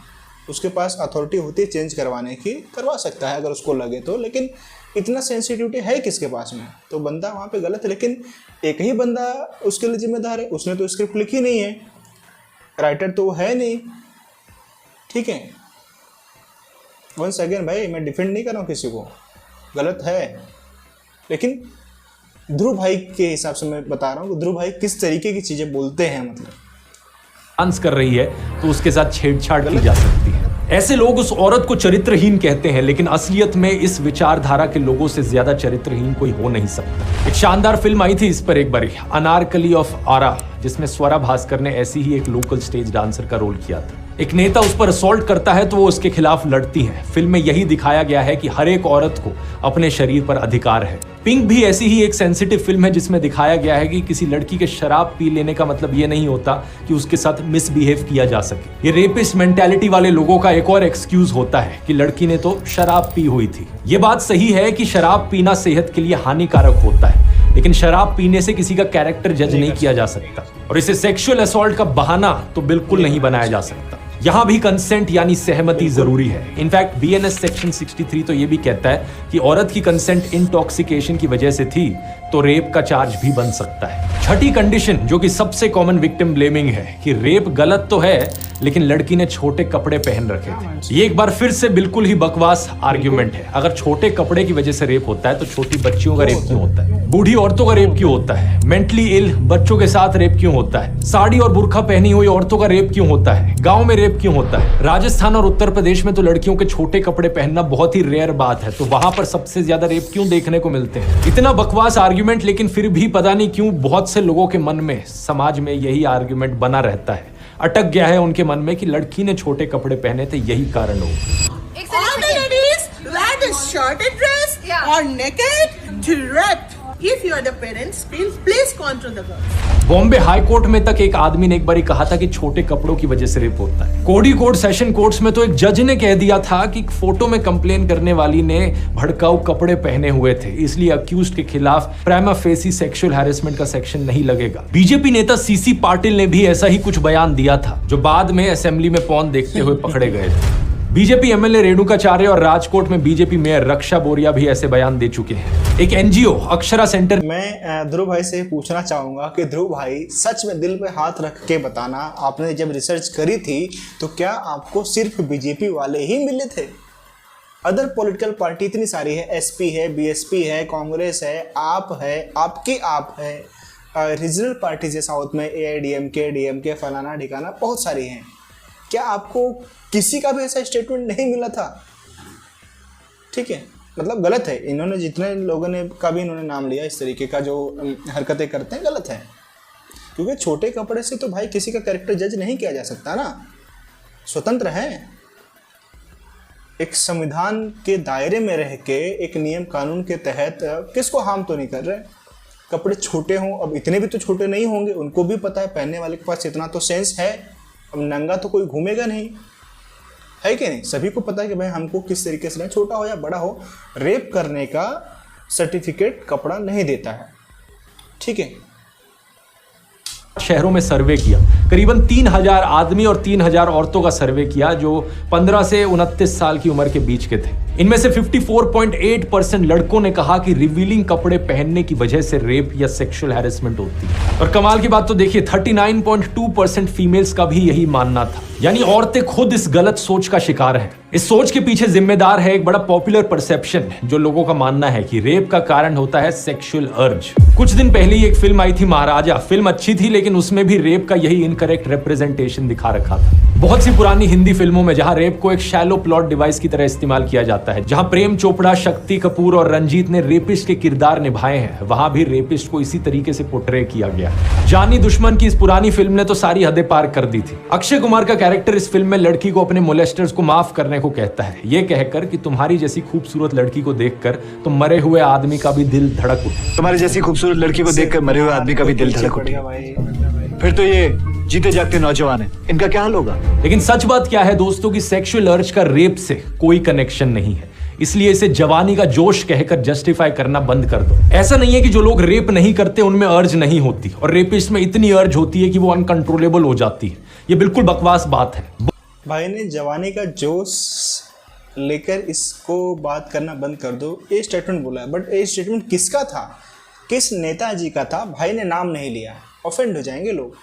उसके पास अथॉरिटी होती है चेंज करवाने की, करवा सकता है अगर उसको लगे तो, लेकिन इतना सेंसिटिविटी है किसके पास में? तो बंदा वहाँ पे गलत है, लेकिन एक ही बंदा उसके लिए जिम्मेदार है, उसने तो स्क्रिप्ट लिखी नहीं है, राइटर तो वो है नहीं, ठीक है। वंस अगेन भाई मैं डिफेंड नहीं कर रहा हूँ किसी को, गलत है, लेकिन ध्रुव भाई के हिसाब से मैं बता रहा हूँ कि ध्रुव भाई किस तरीके की चीज़ें बोलते हैं, मतलब डांस कर रही है तो उसके साथ छेड़छाड़ की जा सकती है। ऐसे लोग उस औरत को चरित्रहीन कहते हैं, लेकिन असलियत में इस विचारधारा के लोगों से ज्यादा चरित्रहीन कोई हो नहीं सकता। एक शानदार फिल्म आई थी इस पर एक बार, अनारकली ऑफ आरा, जिसमें स्वरा भास्कर ने ऐसी ही एक लोकल स्टेज डांसर का रोल किया था। एक नेता उस पर असॉल्ट करता है तो वो उसके खिलाफ लड़ती है। फिल्म में यही दिखाया गया है कि हर एक औरत को अपने शरीर पर अधिकार है। पिंक भी ऐसी ही एक सेंसिटिव फिल्म है जिसमें दिखाया गया है कि किसी लड़की के शराब पी लेने का मतलब ये नहीं होता कि उसके साथ मिसबिहेव किया जा सके। ये रेपिस्ट मेंटालिटी वाले लोगों का एक और एक्सक्यूज होता है कि लड़की ने तो शराब पी हुई थी। ये बात सही है कि शराब पीना सेहत के लिए हानिकारक होता है, लेकिन शराब पीने से किसी का कैरेक्टर जज नहीं किया जा सकता, और इसे सेक्सुअल असॉल्ट का बहाना तो बिल्कुल नहीं बनाया जा सकता। यहाँ भी कंसेंट यानी सहमति जरूरी है। इनफैक्ट बीएनएस सेक्शन 63 तो ये भी कहता है कि औरत की कंसेंट इंटॉक्सिकेशन की वजह से थी तो रेप का चार्ज भी बन सकता है। छठी कंडीशन, जो कि सबसे कॉमन विक्टिम ब्लेमिंग है, कि रेप गलत तो है लेकिन लड़की ने छोटे कपड़े पहन रखे थे। ये एक बार फिर से बिल्कुल ही बकवास आर्ग्यूमेंट है। अगर छोटे कपड़े की वजह से रेप होता है तो छोटी बच्चियों का रेप क्यों होता है? बूढ़ी औरतों का रेप क्यों होता है? मेंटली इल बच्चों के साथ रेप क्यों होता है? साड़ी और बुर्का पहनी हुई औरतों का रेप क्यों होता है? गांव में रेप क्यों होता है? राजस्थान और उत्तर प्रदेश में तो लड़कियों के छोटे कपड़े पहनना बहुत ही रेयर बात है, तो वहां पर सबसे ज्यादा रेप क्यों देखने को मिलते हैं? इतना बकवास आर्ग्यूमेंट, लेकिन फिर भी पता नहीं क्यों बहुत से लोगों के मन में, समाज में यही आर्ग्यूमेंट बना रहता है, अटक गया है उनके मन में कि लड़की ने छोटे कपड़े पहने थे, यही कारण हो। All the ladies wear the shorter dress or naked direct. If you are the parents, please control the girls. Bombay high court में तक एक आदमी ने एक बार कहा था कि छोटे कपड़ों की वजह से रेप होता है। कोडी कोर्ट, सेशन कोर्ट्स में तो एक जज ने कह दिया था कि फोटो में कंप्लेन करने वाली ने भड़काऊ कपड़े पहने हुए थे, इसलिए अक्यूज्ड के खिलाफ प्राइमा फेसी सेक्सुअल हैरेसमेंट का सेक्शन नहीं लगेगा। बीजेपी नेता सीसी पाटिल ने भी ऐसा ही कुछ बयान दिया था, जो बाद में असेंबली में पॉर्न देखते हुए पकड़े गए थे। बीजेपी एमएलए रेणुकाचार्य और राजकोट में बीजेपी मेयर रक्षा बोरिया भी ऐसे बयान दे चुके हैं। एक एनजीओ अक्षरा सेंटर, मैं ध्रुव भाई से पूछना चाहूँगा कि ध्रुव भाई सच में दिल पे हाथ रख के बताना, आपने जब रिसर्च करी थी तो क्या आपको सिर्फ बीजेपी वाले ही मिले थे? अदर पॉलिटिकल पार्टी इतनी सारी है, एसपी है, बीएसपी है, कांग्रेस है, आप है, आपकी आप है, रीजनल पार्टीज है साउथ में, एआईडीएमके, डीएमके, फलाना ढिकाना, बहुत सारी हैं। क्या आपको किसी का भी ऐसा स्टेटमेंट नहीं मिला था? ठीक है, मतलब गलत है। इन्होंने जितने लोगों ने का भी इन्होंने नाम लिया, इस तरीके का जो हरकतें करते हैं, गलत है। क्योंकि छोटे कपड़े से तो भाई किसी का कैरेक्टर जज नहीं किया जा सकता ना, स्वतंत्र है। एक संविधान के दायरे में रह के, एक नियम कानून के तहत किसको हार्म तो नहीं कर रहे। कपड़े छोटे हों, अब इतने भी तो छोटे नहीं होंगे, उनको भी पता है, पहनने वाले के पास इतना तो सेंस है। अब नंगा तो कोई घूमेगा नहीं, है कि नहीं? सभी को पता है कि भाई हमको किस तरीके से, छोटा हो या बड़ा हो, रेप करने का सर्टिफिकेट कपड़ा नहीं देता है, ठीक है। शहरों में सर्वे किया, करीबन 3000 आदमी और 3000 औरतों का सर्वे किया जो 15 से 29 साल की उम्र के बीच के थे। इनमें से 54.8% लड़कों ने कहा कि रिवीलिंग कपड़े पहनने की वजह से रेप या सेक्सुअल हैरेसमेंट होती है। और कमाल की बात तो देखिए, 39.2% फीमेल्स का भी यही मानना था। यानी औरतें खुद इस गलत सोच का शिकार हैं। इस सोच के पीछे जिम्मेदार है एक बड़ा पॉपुलर परसेप्शन, जो लोगों का मानना है कि रेप का कारण होता है सेक्सुअल अर्ज। कुछ दिन पहले ही एक फिल्म आई थी महाराजा, फिल्म अच्छी थी लेकिन उसमें भी रेप का यही इनकरेक्ट रिप्रेजेंटेशन दिखा रखा था। बहुत सी पुरानी हिंदी फिल्मों में जहां रेप को एक शैलो प्लॉट डिवाइस की तरह इस्तेमाल किया जाता है, जहां प्रेम चोपड़ा, शक्ति कपूर और रंजीत ने रेपिस्ट के किरदार निभाए हैं, वहां भी रेपिस्ट को इसी तरीके से पोर्ट्रे किया गया। जानी दुश्मन की इस पुरानी फिल्म ने तो सारी हदें पार कर दी थी। अक्षय कुमार का कैरेक्टर इस फिल्म में लड़की को अपने मोलेस्टर्स को माफ करने को कहता है, ये कहकर कि तुम्हारी जैसी खूबसूरत लड़की को देखकर तो मरे हुए आदमी का भी दिल धड़क उठे। तुम्हारी जैसी खूबसूरत लड़की को देखकर मरे हुए आदमी का भी दिल धड़क उठे। फिर तो ये जीते जागते नौजवान है, इनका क्या हाल होगा? लेकिन सच बात क्या है दोस्तों कि सेक्सुअल अर्ज का रेप से कोई कनेक्शन नहीं है, इसलिए इसे जवानी का जोश कहकर जस्टिफाई करना बंद कर दो। ऐसा नहीं है कि जो लोग रेप नहीं करते उनमें अर्ज नहीं होती, और रेपिस्ट में इतनी अर्ज होती है कि वो अनकंट्रोलेबल हो जाती है। ये बिल्कुल बकवास बात है। भाई ने जवानी का जोश लेकर इसको बात करना बंद कर दो, ये स्टेटमेंट बोला है। बट ये स्टेटमेंट किसका था, किस नेताजी का था? भाई ने नाम नहीं लिया, ऑफेंड हो जाएंगे लोग।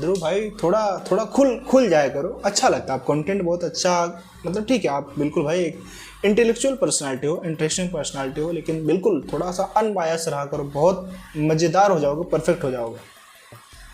ध्रुव भाई थोड़ा खुल जाया करो, अच्छा लगता है। आप कंटेंट बहुत अच्छा, मतलब ठीक है, आप बिल्कुल भाई एक इंटेलेक्चुअल पर्सनालिटी हो, इंटरेस्टिंग पर्सनालिटी हो, लेकिन बिल्कुल थोड़ा सा अनबायस रहा करो, बहुत मज़ेदार हो जाओगे, परफेक्ट हो जाओगे।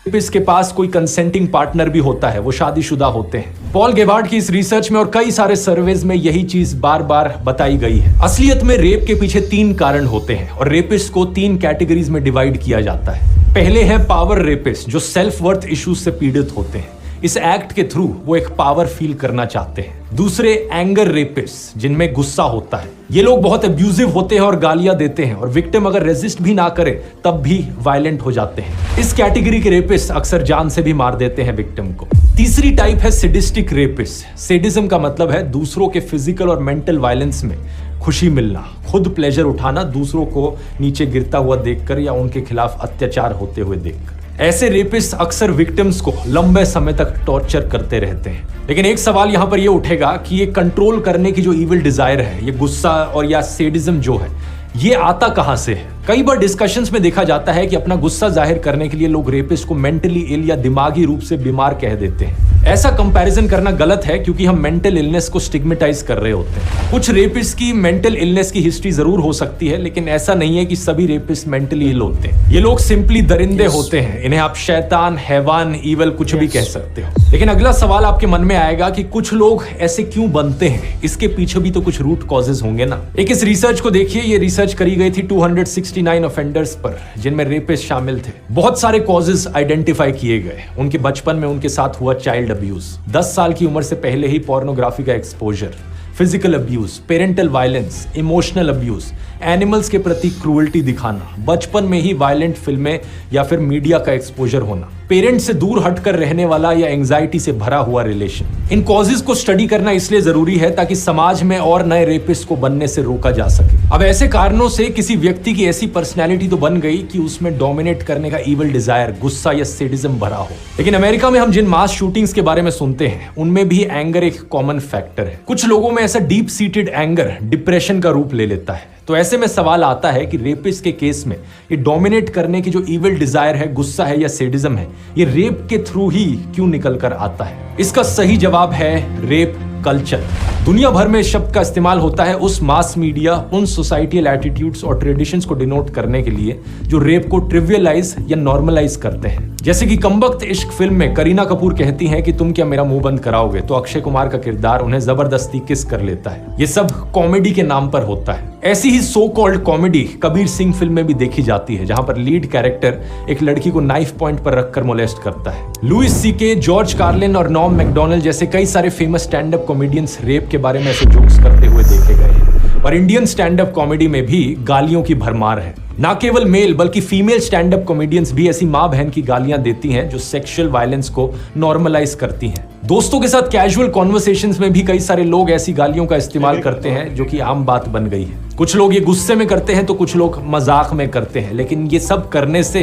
इसके पास कोई कंसेंटिंग पार्टनर भी होता है, वो शादीशुदा होते हैं। पॉल गेबार्ड की इस रिसर्च में और कई सारे सर्वेज में यही चीज बार बार बताई गई है। असलियत में रेप के पीछे 3 कारण होते हैं और रेपिस्ट को 3 कैटेगरीज में डिवाइड किया जाता है। पहले है पावर रेपिस्ट, जो सेल्फ वर्थ इश्यूज से पीड़ित होते हैं। इस एक्ट के थ्रू वो एक पावर फील करना चाहते हैं। दूसरे एंगर रेपिस्ट, जिनमें गुस्सा होता है। ये लोग बहुत अब्यूजिव होते हैं और गालियां देते हैं और विक्टिम अगर रेजिस्ट भी ना करे तब भी वायलेंट हो जाते हैं। इस कैटेगरी के रेपिस्ट अक्सर जान से भी मार देते हैं विक्टिम को। तीसरी टाइप है सैडिस्टिक रेपिस्ट। सैडिज्म का मतलब है दूसरों के फिजिकल और मेंटल वायलेंस में खुशी मिलना, खुद प्लेजर उठाना, दूसरों को नीचे गिरता हुआ देखकर या उनके खिलाफ अत्याचार होते हुए देखकर। ऐसे रेपिस्ट अक्सर विक्टिम्स को लंबे समय तक टॉर्चर करते रहते हैं। लेकिन एक सवाल यहाँ पर ये उठेगा कि ये कंट्रोल करने की जो इविल डिजायर है, ये गुस्सा और या सैडिज्म जो है, ये आता कहां से है? कई बार डिस्कशंस में देखा जाता है कि अपना गुस्सा जाहिर करने के लिए लोग रेपिस्ट को मेंटली इल या दिमागी रूप से बीमार कह देते हैं। ऐसा कंपैरिजन करना गलत है क्योंकि हम मेंटल इलनेस को स्टिग्मेटाइज कर रहे होते हैं। कुछ रेपिस्ट की मेंटल इलनेस की हिस्ट्री जरूर हो सकती है, लेकिन ऐसा नहीं है कि सभी रेपिस्ट मेंटली इल होते हैं। ये लोग सिंपली दरिंदे होते हैं। इन्हें आप शैतान, हैवान, ईवल कुछ भी कह सकते हो। लेकिन अगला सवाल आपके मन में आएगा कि कुछ लोग ऐसे क्यों बनते हैं? इसके पीछे भी तो कुछ रूट कॉजेज होंगे ना। एक इस रिसर्च को देखिए। ये रिसर्च करी गई थी 269 ऑफेंडर्स पर, जिनमें रेपिस्ट शामिल थे। बहुत सारे कॉजेज आइडेंटिफाई किए गए। उनके बचपन में उनके साथ हुआ चाइल्ड अब्यूज, 10 साल की उम्र से पहले ही पोर्नोग्राफी का exposure, physical abuse, parental violence, emotional abuse, animals के प्रति क्रूअल्टी दिखाना, बचपन में ही वायलेंट फिल्में या फिर मीडिया का एक्सपोजर होना, पेरेंट्स से दूर हटकर रहने वाला या एंजाइटी से भरा हुआ रिलेशन। इन कॉजेज को स्टडी करना इसलिए जरूरी है ताकि समाज में और नए रेपिस्ट को बनने से रोका जा सके। अब ऐसे कारणों से किसी व्यक्ति की ऐसी पर्सनैलिटी तो बन गई कि उसमें डोमिनेट करने का इविल डिजायर, गुस्सा या सैडिज्म भरा हो। लेकिन अमेरिका में हम जिन मास शूटिंग्स के बारे में सुनते हैं, उनमें भी एंगर एक कॉमन फैक्टर है। कुछ लोगों में ऐसा डीप सीटेड एंगर डिप्रेशन का रूप ले लेता है। तो ऐसे में सवाल आता है कि रेपिस्ट के केस में ये डोमिनेट करने की जो इविल डिजायर है, गुस्सा है या सैडिज्म है, ये रेप के थ्रू ही क्यों निकल कर आता है? इसका सही जवाब है रेप कल्चर। दुनिया भर में इस शब्द का इस्तेमाल होता है उस मास मीडिया, उन सोसाइटियल एटीट्यूड्स और ट्रेडिशंस को डिनोट करने के लिए जो रेप को ट्रिवियलाइज या नॉर्मलाइज करते हैं। जैसे कि कमबख्त इश्क फिल्म में करीना कपूर कहती हैं कि तुम क्या मेरा मुंह बंद कराओगे, तो अक्षय कुमार का किरदार उन्हें जबरदस्ती किस कर लेता है। ये सब कॉमेडी के नाम पर होता है। ऐसी ही so called comedy Kabir Singh film में भी देखी जाती है, जहां पर लीड कैरेक्टर एक लड़की को नाइफ पॉइंट पर रखकर मोलेस्ट करता है। लुइस सीके, जॉर्ज कार्लिन और नॉम मैकडोनाल्ड जैसे कई सारे famous stand up comedians rape के बारे में ऐसे जोक्स करते हुए देखे गए हैं। और इंडियन स्टैंड अप कॉमेडी में भी गालियों की भरमार है। ना केवल मेल बल्कि फीमेल स्टैंड अप कॉमेडियंस भी ऐसी माँ बहन की गालियां देती हैं जो सेक्सुअल वायलेंस को नॉर्मलाइज करती हैं। दोस्तों के साथ कैजुअल कॉन्वर्सेशंस में भी कई सारे लोग ऐसी गालियों का इस्तेमाल करते हैं जो कि आम बात बन गई है। कुछ लोग ये गुस्से में करते हैं तो कुछ लोग मजाक में करते हैं, लेकिन ये सब करने से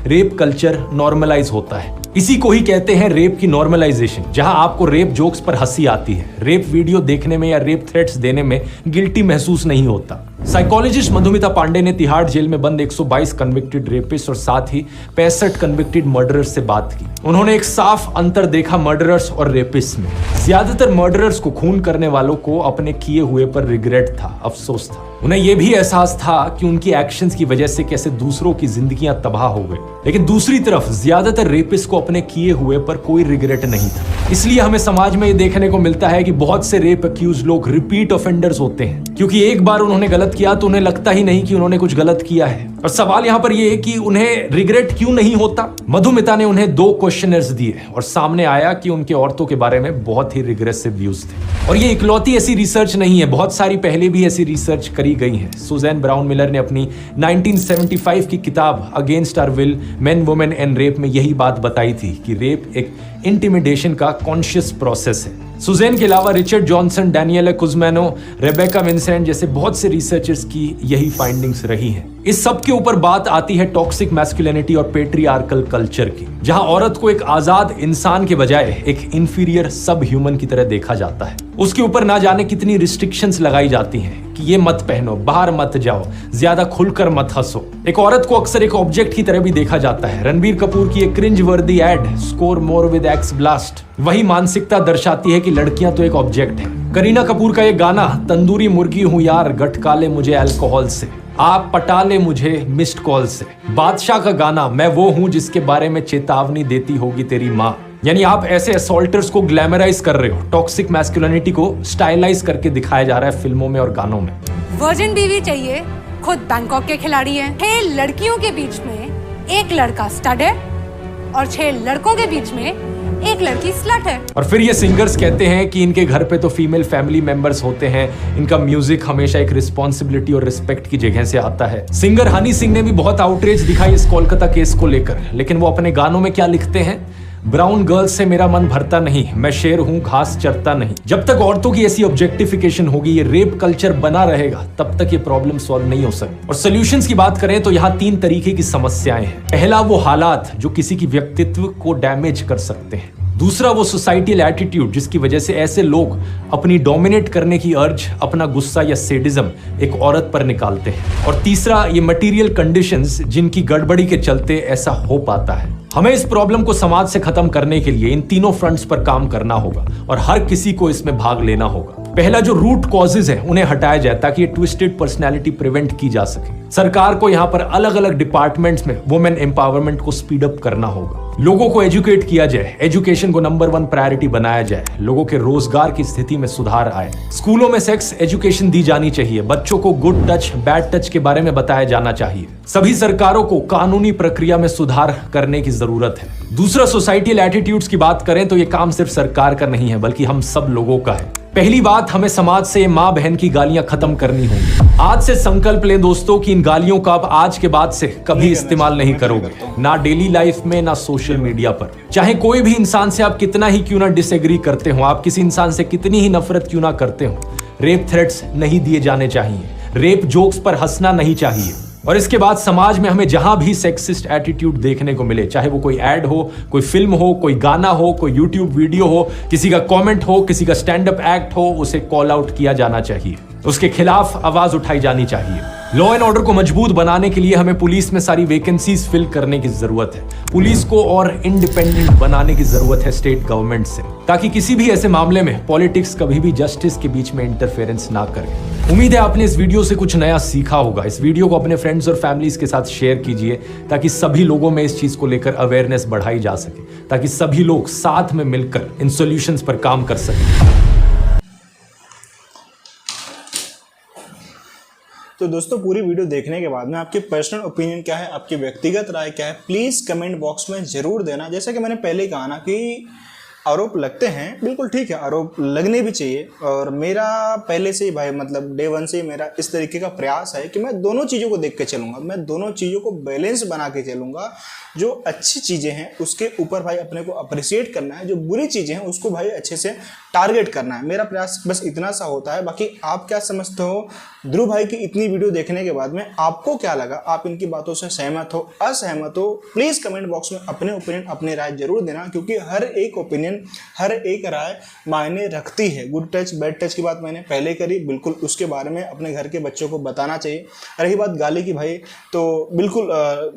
रेप कल्चर नॉर्मलाइज होता है। इसी को ही कहते हैं रेप की नॉर्मलाइजेशन, जहां आपको रेप जोक्स पर हंसी आती है। रेप वीडियो देखने में या रेप थ्रेट्स देने में गिल्टी महसूस नहीं होता। साइकोलॉजिस्ट मधुमिता पांडे ने तिहाड़ जेल में बंद 122 कन्विक्टेड रेपिस्ट और साथ ही 65 कन्विक्टेड मर्डरर्स से बात की। उन्होंने एक साफ अंतर देखा मर्डरर्स और रेपिस्ट में। ज्यादातर मर्डरर्स को खून करने वालों को अपने किए हुए पर रिग्रेट था, अफसोस था। उन्हें यह भी एहसास था कि उनकी एक्शंस की वजह से कैसे दूसरों की जिंदगियां तबाह हो गई। लेकिन दूसरी तरफ ज्यादातर रेपिस्ट को अपने किए हुए पर कोई रिग्रेट नहीं था। इसलिए हमें समाज में ये देखने को मिलता है कि बहुत से रेप अक्यूज लोग रिपीट ऑफेंडर्स होते हैं, क्योंकि एक बार उन्होंने गलत किया तो उन्हें लगता ही नहीं कि उन्होंने कुछ गलत किया है। और सवाल यहाँ पर यह है कि उन्हें रिग्रेट क्यों नहीं होता। मधुमिता ने उन्हें 2 क्वेश्चनर्स दिए और सामने आया कि उनके औरतों के बारे में बहुत ही रिग्रेसिव व्यूज थे। और ये इकलौती ऐसी रिसर्च नहीं है, बहुत सारी पहले भी ऐसी रिसर्च करी गई है। सुजैन ब्राउन मिलर ने अपनी 1975 की किताब against our will, men women and rape में यही बात बताई थी कि रेप एक इंटिमिडेशन का कॉन्शियस प्रोसेस है। सुजैन के अलावा रिचर्ड जॉनसन, डैनियला कुज़मैनो, रेबेका विंसेंट जैसे बहुत से रिसर्चर्स की यही फाइंडिंग्स रही हैं। इस सब के ऊपर बात आती है टॉक्सिक मैस्कुलिनिटी और पेट्रियार्कल कल्चर की, जहां औरत को एक आजाद इंसान के बजाय एक इंफीरियर सब ह्यूमन की तरह देखा जाता है। उसके ऊपर ना जाने कितनी रिस्ट्रिक्शंस लगाई जाती हैं कि ये मत पहनो, बाहर मत जाओ, ज्यादा खुलकर मत हंसो। एक औरत को अक्सर एक ऑब्जेक्ट की तरह भी देखा जाता है। रणबीर कपूर की एक cringe worthy ad, score more with X blast, वही मानसिकता दर्शाती है कि लड़कियां तो एक ऑब्जेक्ट है। करीना कपूर का ये गाना, तंदूरी मुर्गी हूं यार, गटका ले मुझे अल्कोहल से, आप पटा ले मुझे मिस्ड कॉल से। बादशाह का गाना, मैं वो हूं जिसके बारे में चेतावनी देती होगी तेरी माँ। यानी आप ऐसे असॉल्टर्स को ग्लैमराइज कर रहे हो। टॉक्सिक मैस्कुलिनिटी को स्टाइलाइज करके दिखाया जा रहा है फिल्मों में और गानों में। वर्जिन बीवी चाहिए, खुद बैंकॉक के खिलाड़ी हैं। 6 लड़कियों के बीच में एक लड़का स्टड है और 6 लड़कों के बीच में एक लड़की स्लट है। और फिर ये सिंगर्स कहते हैं कि इनके घर पे तो फीमेल फैमिली मेंबर्स होते हैं, इनका म्यूजिक हमेशा एक रिस्पॉन्सिबिलिटी और रिस्पेक्ट की जगह से आता है। सिंगर हनी सिंह ने भी बहुत आउटरीच दिखाई इस कोलकाता केस को लेकर, लेकिन वो अपने गानों में क्या लिखते हैं? ब्राउन गर्ल्स से मेरा मन भरता नहीं, मैं शेर हूं घास चरता नहीं। जब तक औरतों की ऐसी ऑब्जेक्टिफिकेशन होगी, ये रेप कल्चर बना रहेगा, तब तक ये प्रॉब्लम सॉल्व नहीं हो सकती। और सॉल्यूशंस की बात करें तो यहाँ 3 तरीके की समस्याएं हैं। पहला, वो हालात जो किसी की व्यक्तित्व को डैमेज कर सकते हैं। दूसरा, वो सोसाइटल एटीट्यूड जिसकी वजह से ऐसे लोग अपनी डोमिनेट करने की अर्ज, अपना गुस्सा या सेडिज्म एक औरत पर निकालते हैं। और तीसरा, ये मटेरियल कंडीशंस जिनकी गड़बड़ी के चलते ऐसा हो पाता है। हमें इस प्रॉब्लम को समाज से खत्म करने के लिए इन तीनों फ्रंट्स पर काम करना होगा और हर किसी को इसमें भाग लेना होगा। पहला, जो रूट कॉजेज है उन्हें हटाया जाए ताकि ये ट्विस्टेड पर्सनैलिटी प्रिवेंट की जा सके। सरकार को यहाँ पर अलग अलग डिपार्टमेंट्स में वुमेन एम्पावरमेंट को स्पीड अप करना होगा। लोगों को एजुकेट किया जाए, एजुकेशन को नंबर 1 प्रायोरिटी बनाया जाए, लोगों के रोजगार की स्थिति में सुधार आए। स्कूलों में सेक्स एजुकेशन दी जानी चाहिए, बच्चों को गुड टच बैड टच के बारे में बताया जाना चाहिए। सभी सरकारों को कानूनी प्रक्रिया में सुधार करने की जरूरत है। दूसरा, सोसाइटल एटीट्यूड्स की बात करें तो ये काम सिर्फ सरकार का नहीं है, बल्कि हम सब लोगों का है। पहली बात, हमें समाज से माँ बहन की गालियां खत्म करनी होंगी। आज से संकल्प लें दोस्तों कि इन गालियों का आप आज के बाद से कभी इस्तेमाल नहीं करोगे, ना डेली लाइफ में, ना सोशल मीडिया पर। चाहे कोई भी इंसान से आप कितना ही क्यों ना डिसएग्री करते हो, आप किसी इंसान से कितनी ही नफरत क्यों ना करते हो, रेप थ्रेट्स नहीं दिए जाने चाहिए, रेप जोक्स पर हंसना नहीं चाहिए। और इसके बाद समाज में हमें जहां भी सेक्सिस्ट एटीट्यूड देखने को मिले, चाहे वो कोई ऐड हो, कोई फिल्म हो, कोई गाना हो, कोई यूट्यूब वीडियो हो, किसी का कमेंट हो, किसी का स्टैंड अप एक्ट हो, उसे कॉल आउट किया जाना चाहिए, उसके खिलाफ आवाज उठाई जानी चाहिए। लॉ एंड ऑर्डर को मजबूत बनाने के लिए हमें पुलिस में सारी वैकेंसीज फिल करने की जरूरत है। पुलिस को और इंडिपेंडेंट बनाने की जरूरत है स्टेट गवर्नमेंट से, ताकि किसी भी ऐसे मामले में पॉलिटिक्स कभी भी जस्टिस के बीच में इंटरफेरेंस ना करे। उम्मीद है आपने इस वीडियो से कुछ नया सीखा होगा। इस वीडियो को अपने फ्रेंड्स और फैमिलीज के साथ शेयर कीजिए ताकि सभी लोगों में इस चीज को लेकर अवेयरनेस बढ़ाई जा सके, ताकि सभी लोग साथ में मिलकर इन सॉल्यूशंस पर काम कर सकें। तो दोस्तों, पूरी वीडियो देखने के बाद में आपकी पर्सनल ओपिनियन क्या है, आपकी व्यक्तिगत राय क्या है, प्लीज़ कमेंट बॉक्स में ज़रूर देना। जैसा कि मैंने पहले कहा ना कि आरोप लगते हैं, बिल्कुल ठीक है, आरोप लगने भी चाहिए। और मेरा पहले से ही भाई मतलब डे 1 से ही मेरा इस तरीके का प्रयास है कि मैं दोनों चीज़ों को देख के चलूँगा, मैं दोनों चीज़ों को बैलेंस बना के चलूँगा। जो अच्छी चीज़ें हैं उसके ऊपर भाई अपने को अप्रिशिएट करना है, जो बुरी चीज़ें हैं उसको भाई अच्छे से टारगेट करना है। मेरा प्रयास बस इतना सा होता है। बाकी आप क्या समझते हो ध्रुव भाई की इतनी वीडियो देखने के बाद में आपको क्या लगा? आप इनकी बातों से सहमत हो, असहमत हो? प्लीज़ कमेंट बॉक्स में अपने ओपिनियन, अपनी राय जरूर देना, क्योंकि हर एक ओपिनियन, हर एक राय मायने रखती है। गुड टच बैड टच की बात मैंने पहले करी, बिल्कुल उसके बारे में अपने घर के बच्चों को बताना चाहिए। रही बात गाली की भाई, तो बिल्कुल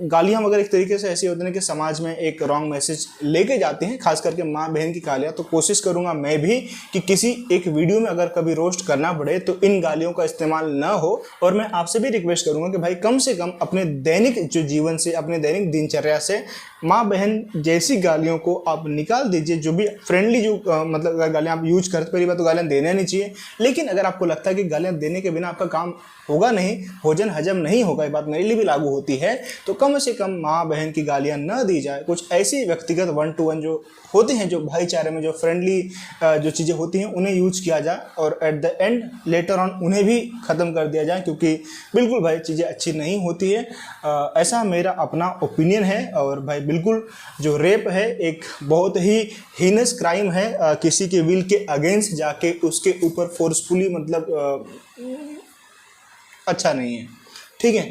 गालियाँ मगर एक तरीके से ऐसी होती हैं कि समाज में एक रॉन्ग मैसेज लेके जाती हैं, खास करके माँ बहन की गालियाँ। तो कोशिश करूँगा मैं भी कि किसी एक वीडियो में अगर कभी रोस्ट करना पड़े तो इन गालियों का इस्तेमाल ना हो। और मैं आपसे भी रिक्वेस्ट करूंगा कि भाई कम से कम अपने दैनिक जो जीवन से, अपने दैनिक दिनचर्या से माँ बहन जैसी गालियों को आप निकाल दीजिए। जो भी भी फ्रेंडली जो मतलब अगर गालियाँ आप यूज करते, पहली बात तो गालियाँ देना नहीं चाहिए। लेकिन अगर आपको लगता है कि गालियाँ देने के बिना आपका काम होगा नहीं, भोजन हजम नहीं होगा, ये बात मेरे लिए भी लागू होती है, तो कम से कम माँ बहन की गालियाँ न दी जाए। कुछ ऐसी व्यक्तिगत 1-to-1 जो होते हैं, जो भाईचारे में जो फ्रेंडली जो चीज़ें होती हैं उन्हें यूज किया जाए और at the and later on उन्हें भी ख़त्म कर दिया जाए, क्योंकि बिल्कुल भाई चीज़ें अच्छी नहीं होती है। ऐसा मेरा अपना ओपिनियन है। और भाई बिल्कुल जो रेप है एक बहुत ही हीनस क्राइम है, किसी के विल के अगेंस्ट जाके उसके ऊपर फोर्सफुली मतलब अच्छा नहीं है। ठीक है,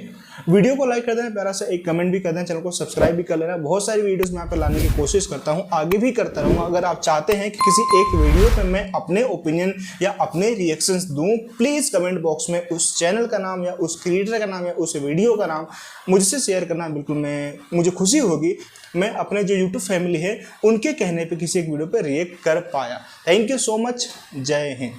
वीडियो को लाइक कर देना, प्यारा सा एक कमेंट भी कर देना, चैनल को सब्सक्राइब भी कर लेना। बहुत सारी वीडियोस मैं यहाँ पर लाने की कोशिश करता हूँ, आगे भी करता रहूँगा। अगर आप चाहते हैं कि किसी एक वीडियो पे मैं अपने ओपिनियन या अपने रिएक्शंस दूँ, प्लीज़ कमेंट बॉक्स में उस चैनल का नाम या उस क्रिएटर का नाम या उस वीडियो का नाम मुझसे शेयर करना। बिल्कुल मुझे खुशी होगी, मैं अपने जो यूट्यूब फैमिली है उनके कहने पर किसी एक वीडियो पर रिएक्ट कर पाया। थैंक यू सो मच, जय हिंद।